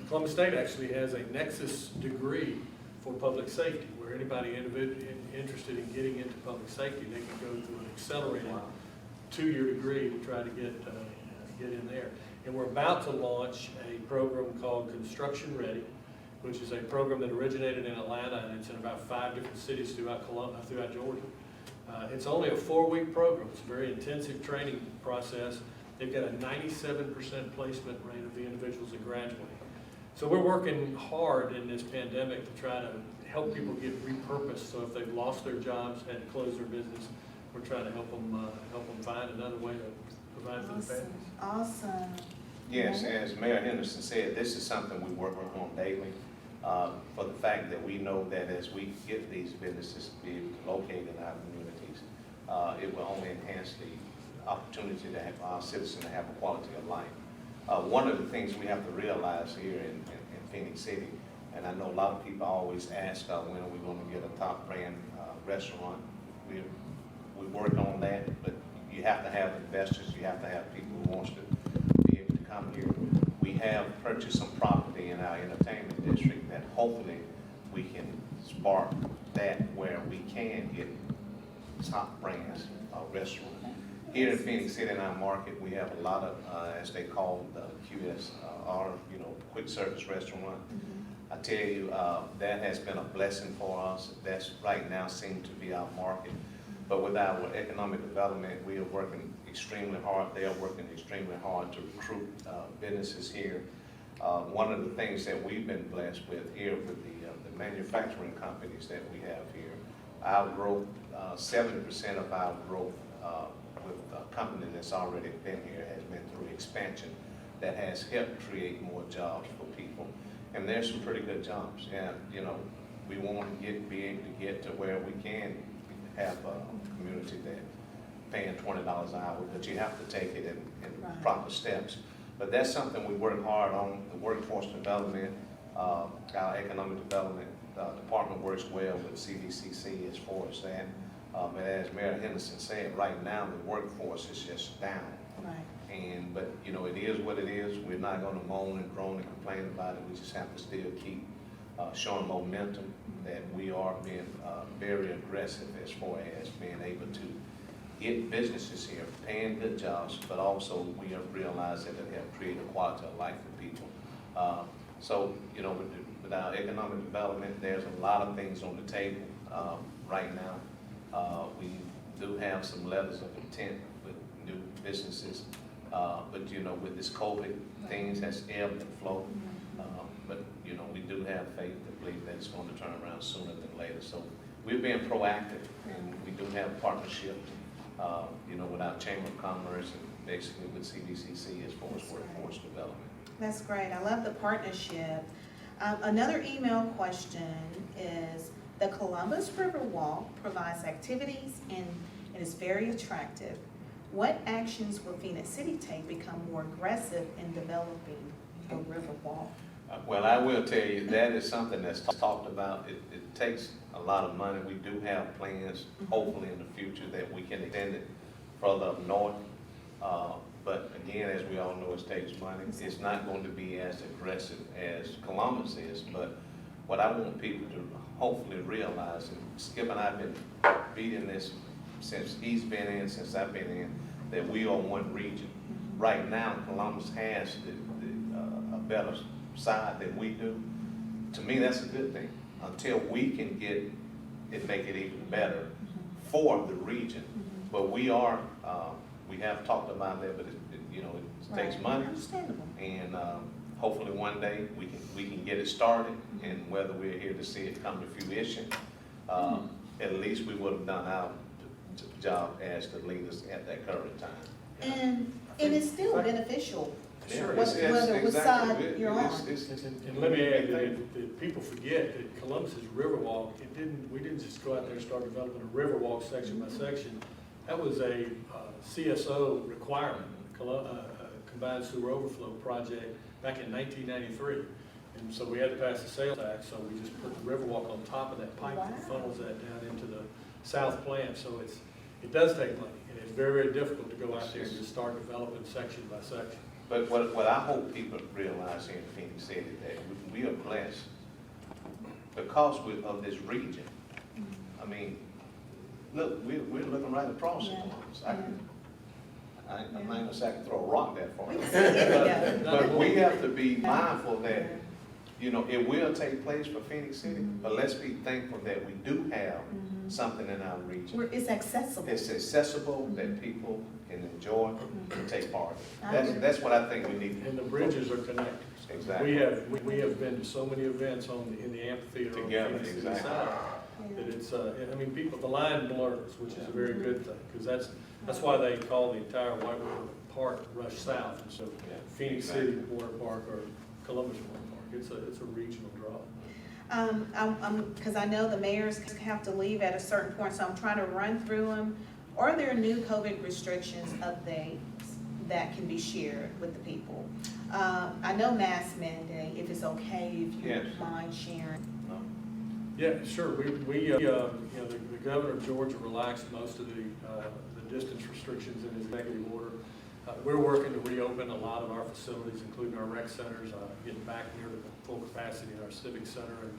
Columbus State actually has a Nexus degree for public safety, where anybody interested in getting into public safety, they can go through an accelerated 2-year degree to try to get in there. And we're about to launch a program called Construction Ready, which is a program that originated in Atlanta, and it's in about 5 different cities throughout Georgia. It's only a 4-week program. It's a very intensive training process. They've got a 97% placement rate of the individuals that graduate. So we're working hard in this pandemic to try to help people get repurposed. So if they've lost their jobs, had to close their business, we're trying to help them find another way to provide for their families. Awesome. Yes, as Mayor Henderson said, this is something we work on daily. For the fact that we know that as we get these businesses to be located in our communities, it will only enhance the opportunity to have our citizens to have a quality of life. One of the things we have to realize here in Phenix City, and I know a lot of people always ask when are we going to get a top brand restaurant. We work on that, but you have to have investors, you have to have people who want to be able to come here. We have purchased some property in our entertainment district that hopefully we can spark that where we can get top brands restaurants. Here in Phenix City, in our market, we have a lot of, as they call the QSR, quick service restaurant. I tell you, that has been a blessing for us. That's right now seems to be our market. But with our economic development, we are working extremely hard. They are working extremely hard to recruit businesses here. One of the things that we've been blessed with here with the manufacturing companies that we have here, our growth, 70% of our growth with a company that's already been here has been through expansion that has helped create more jobs for people. And there's some pretty good jobs. And, you know, we want to be able to get to where we can have a community that paying $20 an hour, but you have to take it in Right. proper steps. But that's something we work hard on. The workforce development, our economic development department works well with CDCC as far as that. But as Mayor Henderson said, right now the workforce is just down. Right. But you know, it is what it is. We're not going to moan and groan and complain about it. We just have to still keep showing momentum that we are being very aggressive as far as being able to get businesses here, paying good jobs, but also we have realized that it have created a quality of life for people. So, you know, with our economic development, there's a lot of things on the table right now. We do have some letters of intent with new businesses, but you know, with this COVID, things has ebbed and flowed. But you know, we do have faith to believe that it's going to turn around sooner than later. So we're being proactive, and we do have partnerships, you know, with our Chamber of Commerce and basically with CDCC as far as workforce development. That's great. I love the partnership. Another email question is, the Columbus River Walk provides activities and it is very attractive. What actions will Phenix City take to become more aggressive in developing the River Walk? Well, I will tell you, that is something that's talked about. It takes a lot of money. We do have plans, hopefully in the future, that we can extend it further up north. But again, as we all know, it takes money. It's not going to be as aggressive as Columbus is, but what I want people to hopefully realize, and Skip and I have been beating this since he's been in, since I've been in, that we are one region. Right now, Columbus has a better side than we do. To me, that's a good thing. Until we can get it, make it even better for the region. But we are, we have talked about that, but you know, it takes money. Understandable. And hopefully one day we can get it started, and whether we're here to see it come to fruition, at least we would have done our job as the leaders at that current time. And it is still beneficial, Sure. whether which side you're on. And let me add that people forget that Columbus's Riverwalk, we didn't just go out there and start developing a Riverwalk section by section. That was a CSO requirement, Combined Sewer Overflow Project, back in 1993. And so we had to pass the sales tax, so we just put the Riverwalk on top of that pipe that funnels that down into the south plant. So it does take money, and it's very, very difficult to go out there and just start developing section by section. But what I hope people realize here in Phenix City, that we are blessed because of this region. I mean, look, we're looking right across it. I'm not gonna say I can throw a rock that far. But we have to be mindful that, you know, it will take place for Phenix City, but let's be thankful that we do have something in our region. It's accessible. It's accessible, that people can enjoy and take part. That's what I think we need. And the bridges are connected. Exactly. We have been to so many events in the amphitheater Together, on Phoenix City exactly. side, that it's, I mean, the line blurs, which is a very good thing, because that's why they call the entire White River Park Rush South, and so Phoenix City Water Park or Columbus Water Park, it's a regional draw. Because I know the mayors have to leave at a certain point, so I'm trying to run through them. Are there new COVID restrictions updates that can be shared with the people? I know mask mandate, if it's okay, if you wouldn't mind sharing. Yeah, sure. We you know, the governor of Georgia relaxed most of the distance restrictions in his executive order. We're working to reopen a lot of our facilities, including our rec centers, getting back near to full capacity in our civic center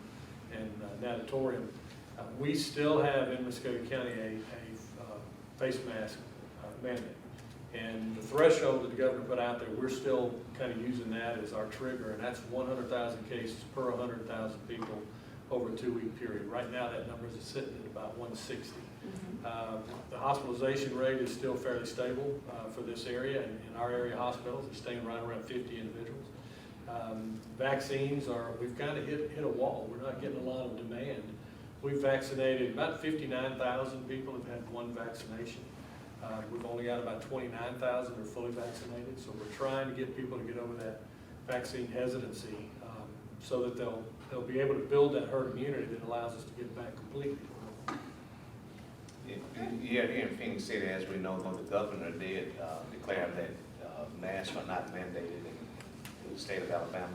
and natatorium. We still have in Muskogee County a face mask mandate. And the threshold that the governor put out there, we're still kind of using that as our trigger, and that's 100,000 cases per 100,000 people over a 2-week period. Right now, that number is sitting at about 160. The hospitalization rate is still fairly stable for this area, and in our area hospitals, it's staying right around 50 individuals. Vaccines we've kind of hit a wall. We're not getting a lot of demand. We've vaccinated about 59,000 people have had one vaccination. We've only got about 29,000 are fully vaccinated, so we're trying to get people to get over that vaccine hesitancy so that they'll be able to build that herd immunity that allows us to get back completely. Yeah, here in Phenix City, as we know, the governor did declare that masks are not mandated in the state of Alabama.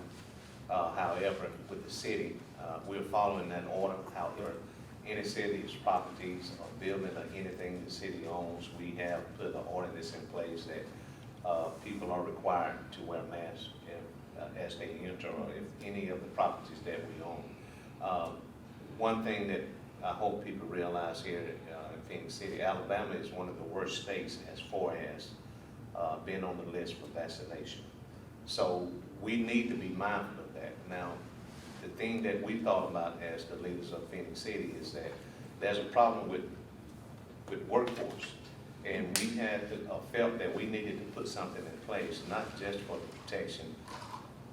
However, with the city, we're following that order. However, any city's properties or building or anything the city owns, we have put an ordinance in place that people are required to wear masks as they enter, or if any of the properties that we own. One thing that I hope people realize here in Phenix City, Alabama is one of the worst states as far as being on the list for vaccination. So we need to be mindful of that. Now, the thing that we thought about as the leaders of Phenix City is that there's a problem with workforce. And we had felt that we needed to put something in place, not just for the protection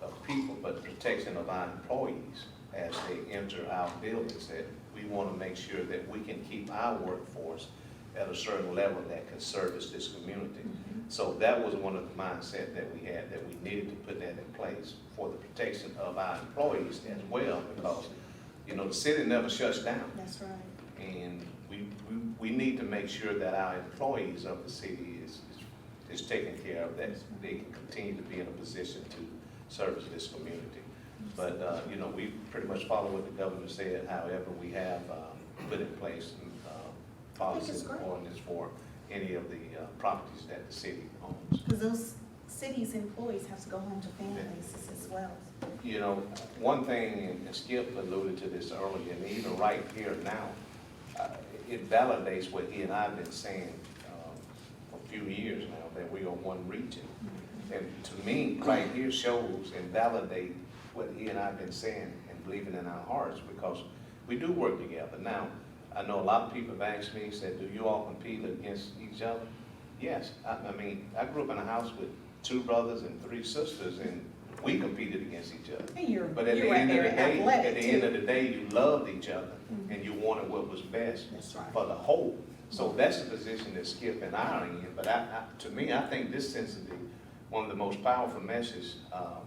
of people, but the protection of our employees as they enter our buildings, that we want to make sure that we can keep our workforce at a certain level that can service this community. So that was one of the mindset that we had, that we needed to put that in place for the protection of our employees as well, because, you know, the city never shuts down. That's right. And we need to make sure that our employees of the city is taken care of, that they can continue to be in a position to service this community. But, you know, we pretty much follow what the governor said. However, we have put in place policies and ordinance for any of the properties that the city owns. Because those city's employees have to go home to families as well. You know, one thing, and Skip alluded to this earlier, and even right here now, it validates what he and I have been saying for a few years now, that we are one region. And to me, right here shows and validate what he and I have been saying and believing in our hearts, because we do work together. Now, I know a lot of people have asked me, said, do you all compete against each other? Yes. I mean, I grew up in a house with 2 brothers and 3 sisters, and we competed against each other. And but at the end of the day, you loved each other, and you wanted what was best for the whole. So that's the position that Skip and I are in. But to me, I think this sends one of the most powerful messages,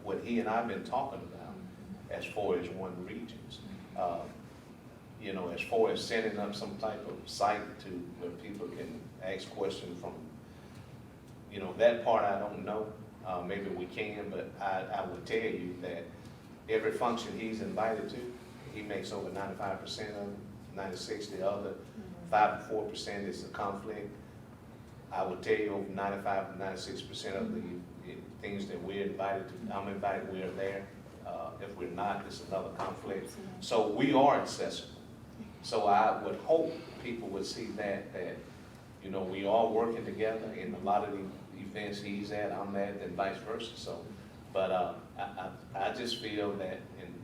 what he and I have been talking about, as far as one regions. You know, as far as setting up some type of site where people can ask questions from, you know, that part I don't know. Maybe we can, but I would tell you that every function he's invited to, he makes over 95% of it, 96%. The other 5 to 4% is a conflict. I would tell you over 95 to 96% of the things that we're invited to, I'm invited, we're there. If we're not, it's another conflict. So we are accessible. So I would hope people would see that you know, we are working together in a lot of the events he's at, I'm at, and vice versa. So, but I just feel that, and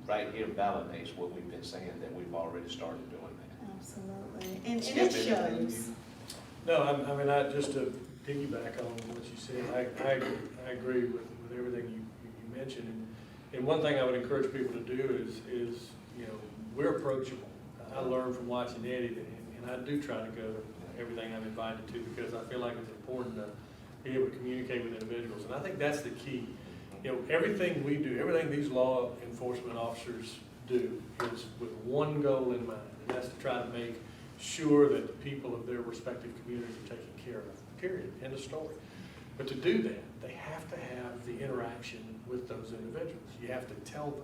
right here validates what we've been saying, that we've already started doing that. Absolutely. And it shows. No, I mean, just to piggyback on what you said, I agree with everything you mentioned. And one thing I would encourage people to do is you know, we're approachable. I learned from watching Eddie, and I do try to go to everything I'm invited to, because I feel like it's important to be able to communicate with individuals. And I think that's the key. You know, everything we do, everything these law enforcement officers do is with one goal in mind, and that's to try to make sure that the people of their respective communities are taken care of, period, end of story. But to do that, they have to have the interaction with those individuals. You have to tell them.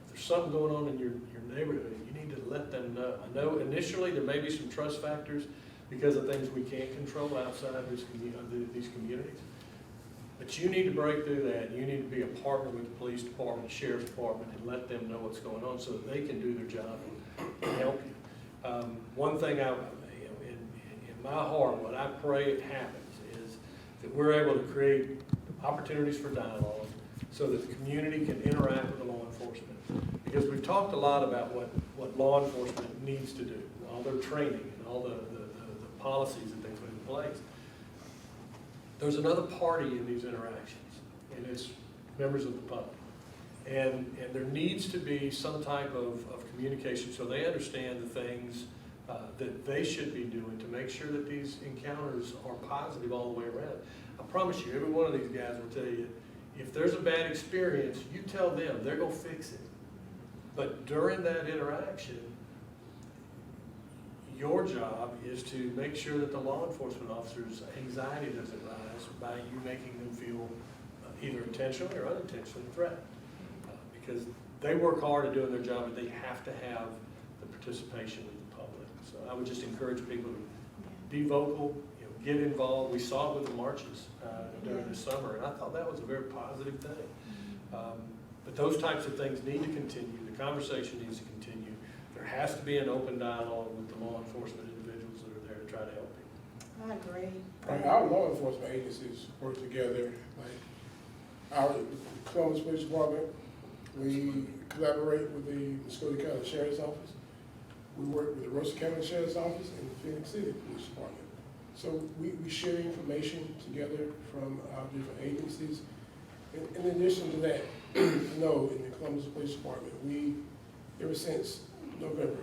If there's something going on in your neighborhood, you need to let them know. I know initially there may be some trust factors because of things we can't control outside of these communities. But you need to break through that. You need to be a partner with the police department, the sheriff's department, and let them know what's going on so that they can do their job and help you. One thing in my heart, what I pray happens is that we're able to create opportunities for dialogue so that the community can interact with the law enforcement. Because we've talked a lot about what law enforcement needs to do, all their training and all the policies that they put in place. There's another party in these interactions, and it's members of the public. And there needs to be some type of communication so they understand the things that they should be doing to make sure that these encounters are positive all the way around. I promise you, every one of these guys will tell you, if there's a bad experience, you tell them, they're gonna fix it. But during that interaction, your job is to make sure that the law enforcement officer's anxiety doesn't rise by you making them feel either intentionally or unintentionally threatened. Because they work hard at doing their job, and they have to have the participation of the public. So I would just encourage people to be vocal, get involved. We saw it with the marches during the summer, and I thought that was a very positive thing. But those types of things need to continue. The conversation needs to continue. There has to be an open dialogue with the law enforcement individuals that are there to try to help people. I agree. Right, our law enforcement agencies work together, like our Columbus Police Department, we collaborate with the Muscogee County Sheriff's Office. We work with the Russell County Sheriff's Office and the Phenix City Police Department. So we share information together from our different agencies. In addition to that, in the Columbus Police Department, we, ever since November,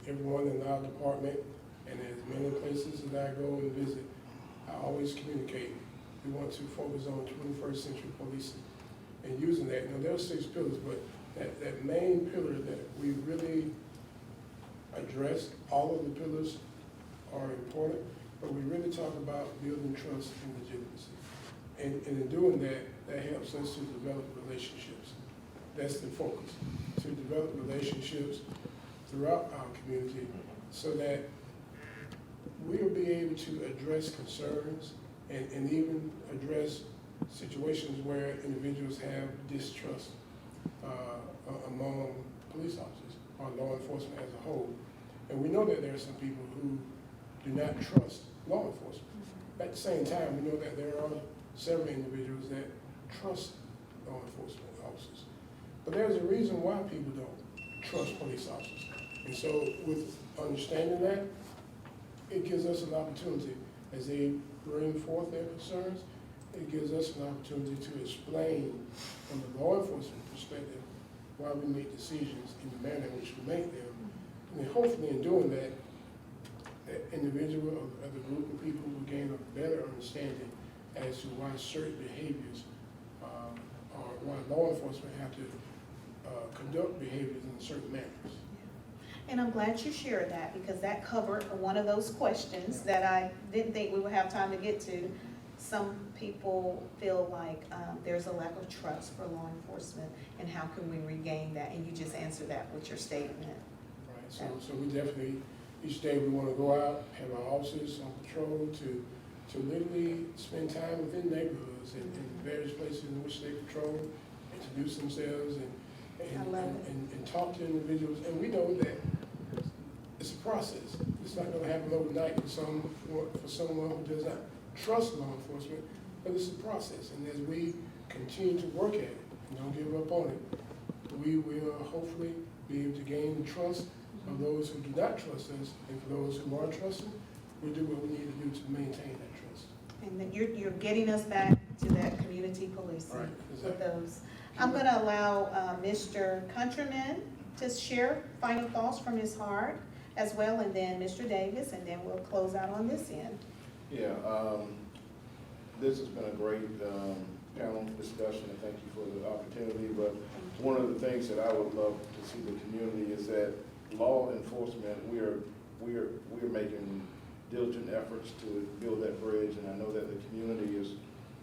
everyone in our department, and as many places that I go and visit, I always communicate. We want to focus on 21st century policing and using that. There are 6 pillars, but that main pillar that we really address, all of the pillars are important, but we really talk about building trust and legitimacy. And in doing that, that helps us to develop relationships. That's the focus, to develop relationships throughout our community so that we'll be able to address concerns and even address situations where individuals have distrust among police officers or law enforcement as a whole. And we know that there are some people who do not trust law enforcement. At the same time, we know that there are several individuals that trust law enforcement officers. But there's a reason why people don't trust police officers. And so with understanding that, it gives us an opportunity as they bring forth their concerns, it gives us an opportunity to explain from the law enforcement perspective why we make decisions in the manner in which we make them. And hopefully in doing that, that individual or the group of people will gain a better understanding as to why certain behaviors or why law enforcement have to conduct behaviors in certain manners. And I'm glad you shared that, because that covered one of those questions that I didn't think we would have time to get to. Some people feel like there's a lack of trust for law enforcement, and how can we regain that? And you just answered that with your statement. Right, so we definitely, each day we want to go out, have our officers on patrol to literally spend time within neighborhoods and various places in which they patrol, introduce themselves and talk to individuals. And we know that it's a process. It's not going to happen overnight for someone who does not trust law enforcement, but it's a process. And as we continue to work at it and don't give up on it, we will hopefully be able to gain the trust of those who do not trust us, and for those who are trusted, we do what we need to do to maintain that trust. And then you're getting us back to that community policing Right, exactly. with those. I'm going to allow Mr. Countryman to share final thoughts from his heart as well, and then Mr. Davis, and then we'll close out on this end. Yeah, this has been a great panel discussion, and thank you for the opportunity. But one of the things that I would love to see the community is that law enforcement, we're making diligent efforts to build that bridge, and I know that the community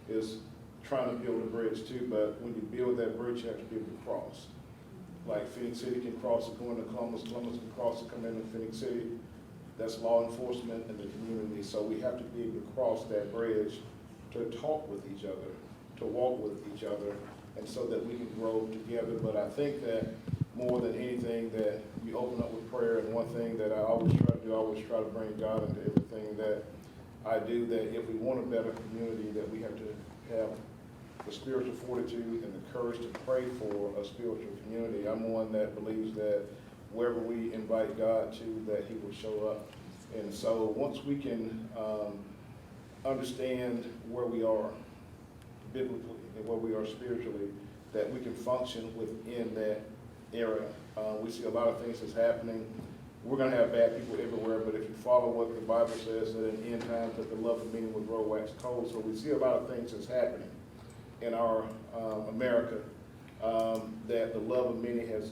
is trying to build a bridge too. But when you build that bridge, you have to be able to cross. Like Phenix City can cross it going to Columbus, Columbus can cross it coming into Phenix City. That's law enforcement and the community. So we have to be able to cross that bridge to talk with each other, to walk with each other, and so that we can grow together. But I think that more than anything, that we open up with prayer. And one thing that I always try to do, I always try to bring God into everything that I do, that if we want a better community, that we have to have the spiritual fortitude and the courage to pray for a spiritual community. I'm one that believes that wherever we invite God to, that he will show up. And so once we can understand where we are biblically and where we are spiritually, that we can function within that area. We see a lot of things that's happening. We're going to have bad people everywhere, but if you follow what the Bible says, that in end times that the love of many will grow wax cold. So we see a lot of things that's happening in our America, that the love of many has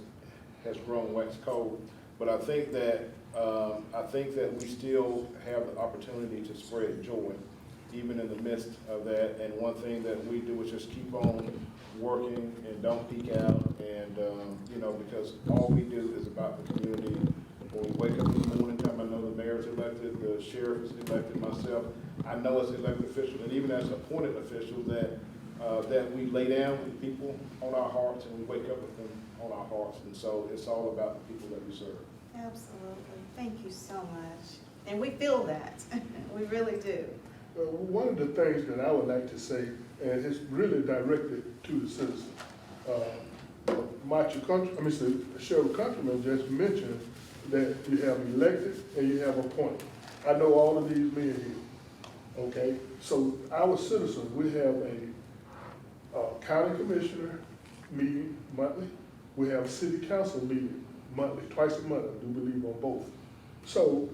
grown wax cold. But I think that we still have the opportunity to spread joy, even in the midst of that. And one thing that we do is just keep on working and don't peek out. And because all we do is about the community. When we wake up in the morning time, I know the mayor's elected, the sheriff is elected, myself. I know as elected officials, and even as appointed officials, that we lay down with people on our hearts and we wake up with them on our hearts. And so it's all about the people that we serve. Absolutely. Thank you so much. And we feel that. We really do. One of the things that I would like to say, and it's really directed to the citizens. Cheryl Countryman just mentioned that you have elected and you have appointed. I know all of these men here, okay? So our citizens, we have a county commissioner meeting monthly. We have a city council meeting monthly, twice a month, I do believe on both. So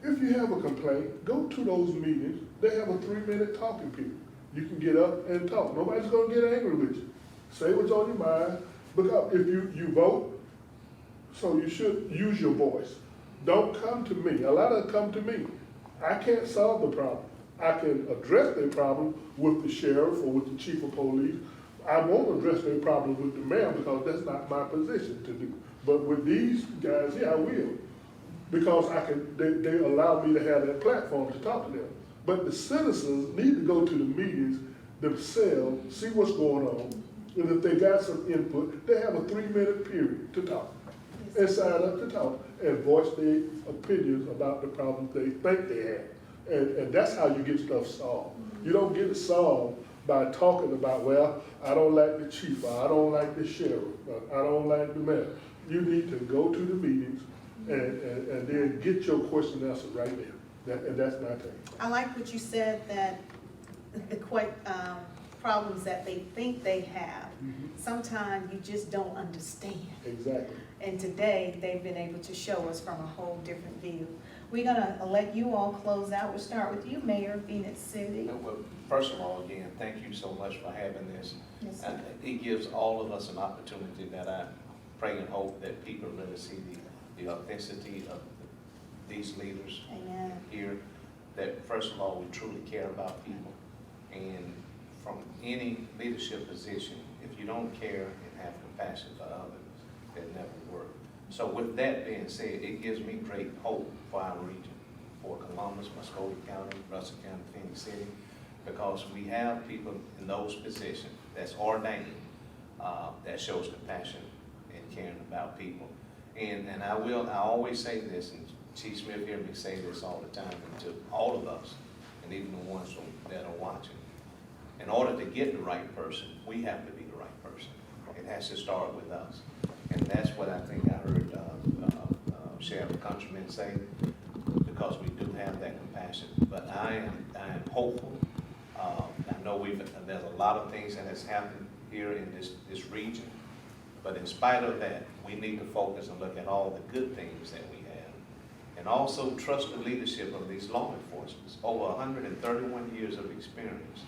if you have a complaint, go to those meetings. They have a 3-minute talking period. You can get up and talk. Nobody's gonna get angry with you. Say what's on your mind, because if you vote, so you should use your voice. Don't come to me. A lot of them come to me. I can't solve the problem. I can address their problem with the sheriff or with the chief of police. I won't address their problem with the mayor because that's not my position to do. But with these guys, yeah, I will. Because they allow me to have that platform to talk to them. But the citizens need to go to the meetings themselves, see what's going on, and if they got some input, they have a 3-minute period to talk. And sign up to talk and voice their opinions about the problems they think they have. And that's how you get stuff solved. You don't get it solved by talking about, well, I don't like the chief, or I don't like the sheriff, or I don't like the mayor. You need to go to the meetings and then get your question answered right there. And that's my take. I like what you said, that the problems that they think they have, sometimes you just don't understand. Exactly. And today, they've been able to show us from a whole different view. We're gonna let you all close out. We'll start with you, Mayor of Phenix City. Well, first of all, again, thank you so much for having this. Yes, And it gives all of us an opportunity that I pray and hope that people really see the authenticity of these leaders Amen. here, that first of all, we truly care about people. And from any leadership position, if you don't care and have compassion for others, it never work. So with that being said, it gives me great hope for our region, for Columbus, Muscogee County, Russell County, Phenix City, because we have people in those positions that's ordained, that shows compassion and caring about people. And I always say this, and Chief Smith hears me say this all the time, and to all of us, and even the ones that are watching. In order to get the right person, we have to be the right person. It has to start with us. And that's what I think I heard Sheriff Countryman say, because we do have that compassion. But I am hopeful. I know there's a lot of things that has happened here in this region. But in spite of that, we need to focus and look at all the good things that we have. And also trust the leadership of these law enforcement. Over 131 years of experience.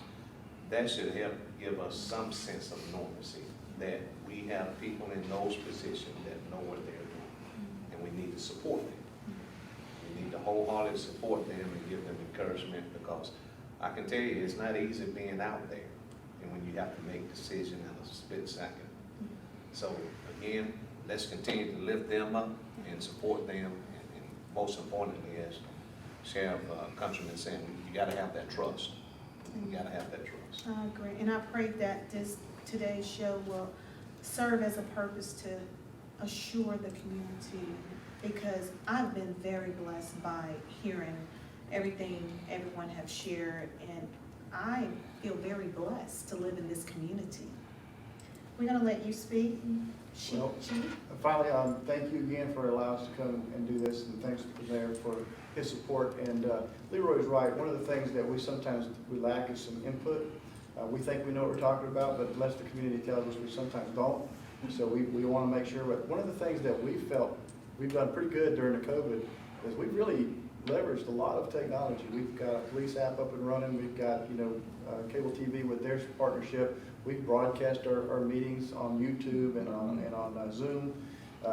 That should help give us some sense of normalcy, that we have people in those positions that know what they're doing, and we need to support them. We need to wholeheartedly support them and give them encouragement, because I can tell you it's not easy being out there, and when you have to make decisions in a split second. So again, let's continue to lift them up and support them, and most importantly, as Sheriff Countryman said, you got to have that trust. You got to have that trust. I agree, and I pray that today's show will serve as a purpose to assure the community, because I've been very blessed by hearing everything everyone have shared, and I feel very blessed to live in this community. We're gonna let you speak. Well, Chief? Finally, thank you again for allowing us to come and do this, and thanks to the mayor for his support. And Leroy's right, one of the things that we sometimes lack is some input. We think we know what we're talking about, but unless the community tells us, we sometimes don't. So we want to make sure, but one of the things that we felt we've done pretty good during the COVID is we've really leveraged a lot of technology. We've got a police app up and running. We've got, cable TV with their partnership. We broadcast our meetings on YouTube and on Zoom.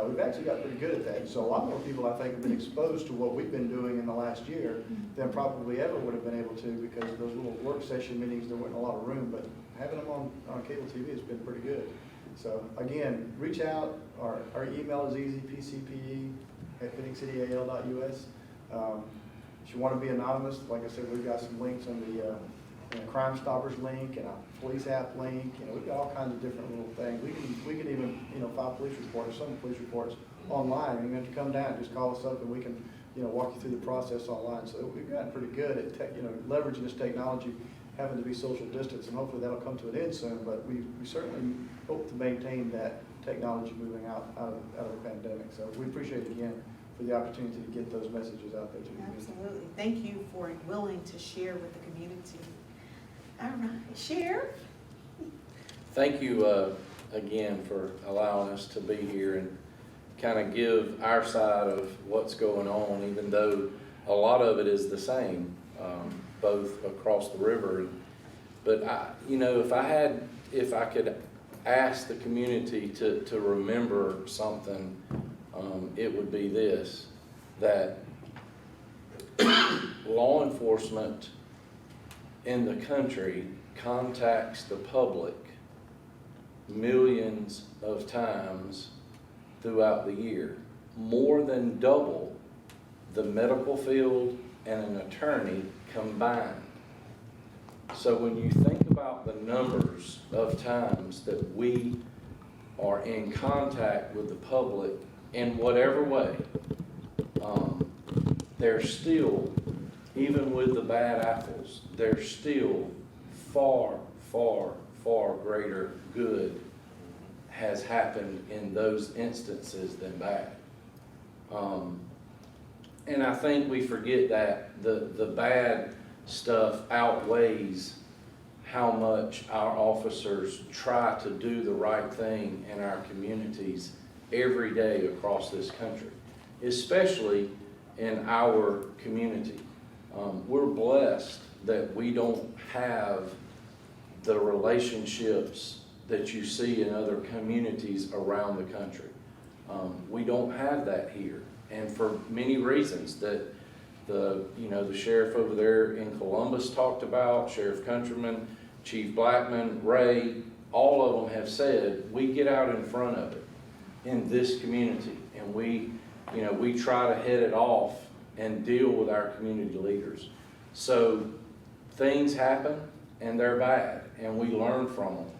We've actually got pretty good at that. So a lot more people, I think, have been exposed to what we've been doing in the last year than probably ever would have been able to, because those little work session meetings, there wasn't a lot of room, but having them on cable TV has been pretty good. So again, reach out. Our email is easy, pcpe@phenixcityal.us. If you want to be anonymous, like I said, we've got some links on the Crime Stoppers link and a police app link. We've got all kinds of different little things. We can even file police reports, some police reports online. You have to come down, just call us up, and we can walk you through the process online. So we've gotten pretty good at leveraging this technology, having to be social distance, and hopefully that'll come to an end soon. But we certainly hope to maintain that technology moving out of the pandemic. So we appreciate it again for the opportunity to get those messages out there to the community. Absolutely. Thank you for willing to share with the community. All right, Sheriff? Thank you again for allowing us to be here and kind of give our side of what's going on, even though a lot of it is the same, both across the river. But if I could ask the community to remember something, it would be this, that law enforcement in the country contacts the public millions of times throughout the year, more than double the medical field and an attorney combined. So when you think about the numbers of times that we are in contact with the public in whatever way, there's still, even with the bad apples, there's still far, far, far greater good has happened in those instances than bad. And I think we forget that the bad stuff outweighs how much our officers try to do the right thing in our communities every day across this country, especially in our community. We're blessed that we don't have the relationships that you see in other communities around the country. We don't have that here, and for many reasons that the sheriff over there in Columbus talked about, Sheriff Countryman, Chief Blackman, Ray, all of them have said, we get out in front of it in this community, and we try to head it off and deal with our community leaders. So things happen and they're bad, and we learn from them,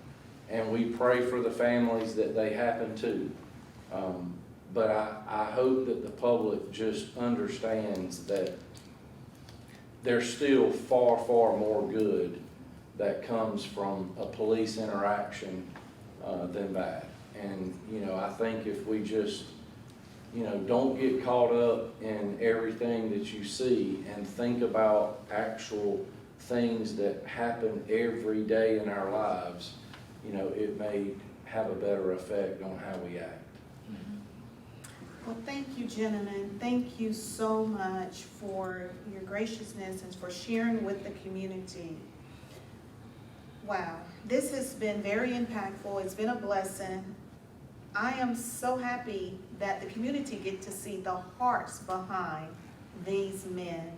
and we pray for the families that they happen to. But I hope that the public just understands that there's still far, far more good that comes from a police interaction than bad. And, I think if we just, don't get caught up in everything that you see and think about actual things that happen every day in our lives, it may have a better effect on how we act. Well, thank you, gentlemen. Thank you so much for your graciousness and for sharing with the community. Wow, this has been very impactful. It's been a blessing. I am so happy that the community get to see the hearts behind these men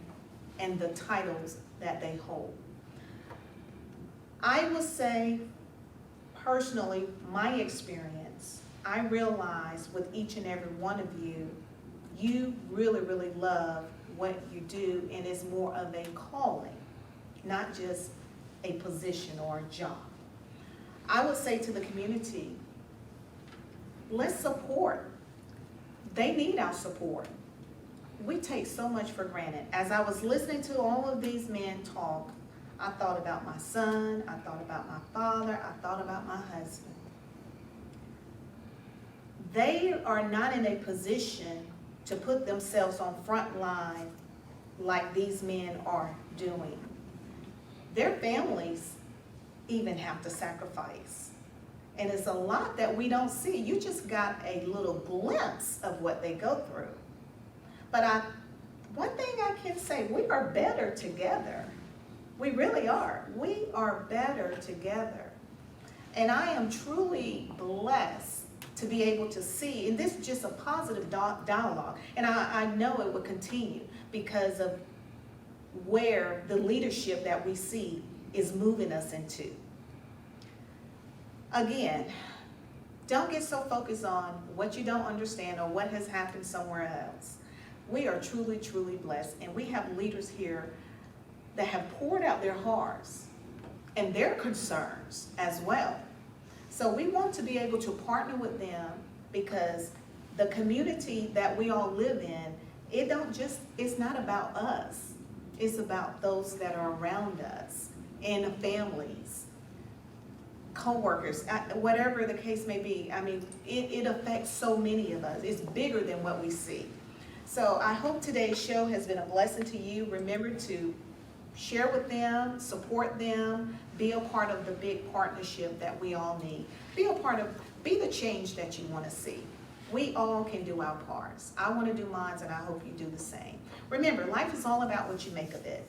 and the titles that they hold. I will say, personally, my experience, I realize with each and every one of you, you really, really love what you do, and it's more of a calling, not just a position or a job. I would say to the community, let's support. They need our support. We take so much for granted. As I was listening to all of these men talk, I thought about my son, I thought about my father, I thought about my husband. They are not in a position to put themselves on front line like these men are doing. Their families even have to sacrifice. And it's a lot that we don't see. You just got a little glimpse of what they go through. But one thing I can say, we are better together. We really are. We are better together. And I am truly blessed to be able to see, and this is just a positive dialogue, and I know it will continue because of where the leadership that we see is moving us into. Again, don't get so focused on what you don't understand or what has happened somewhere else. We are truly, truly blessed, and we have leaders here that have poured out their hearts and their concerns as well. So we want to be able to partner with them because the community that we all live in, it's not about us. It's about those that are around us and families, co-workers, whatever the case may be. I mean, it affects so many of us. It's bigger than what we see. So I hope today's show has been a blessing to you. Remember to share with them, support them, be a part of the big partnership that we all need. Be the change that you want to see. We all can do our parts. I want to do mine, and I hope you do the same. Remember, life is all about what you make of it.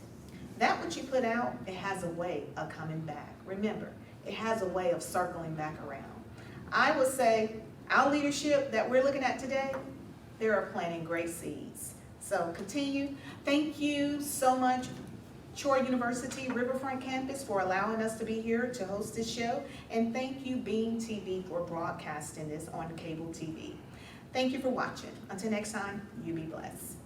That what you put out, it has a way of coming back. Remember, it has a way of circling back around. I would say our leadership that we're looking at today, they are planting great seeds. So continue. Thank you so much, Troy University Riverfront Campus, for allowing us to be here to host this show. And thank you, Beam TV, for broadcasting this on cable TV. Thank you for watching. Until next time, you be blessed.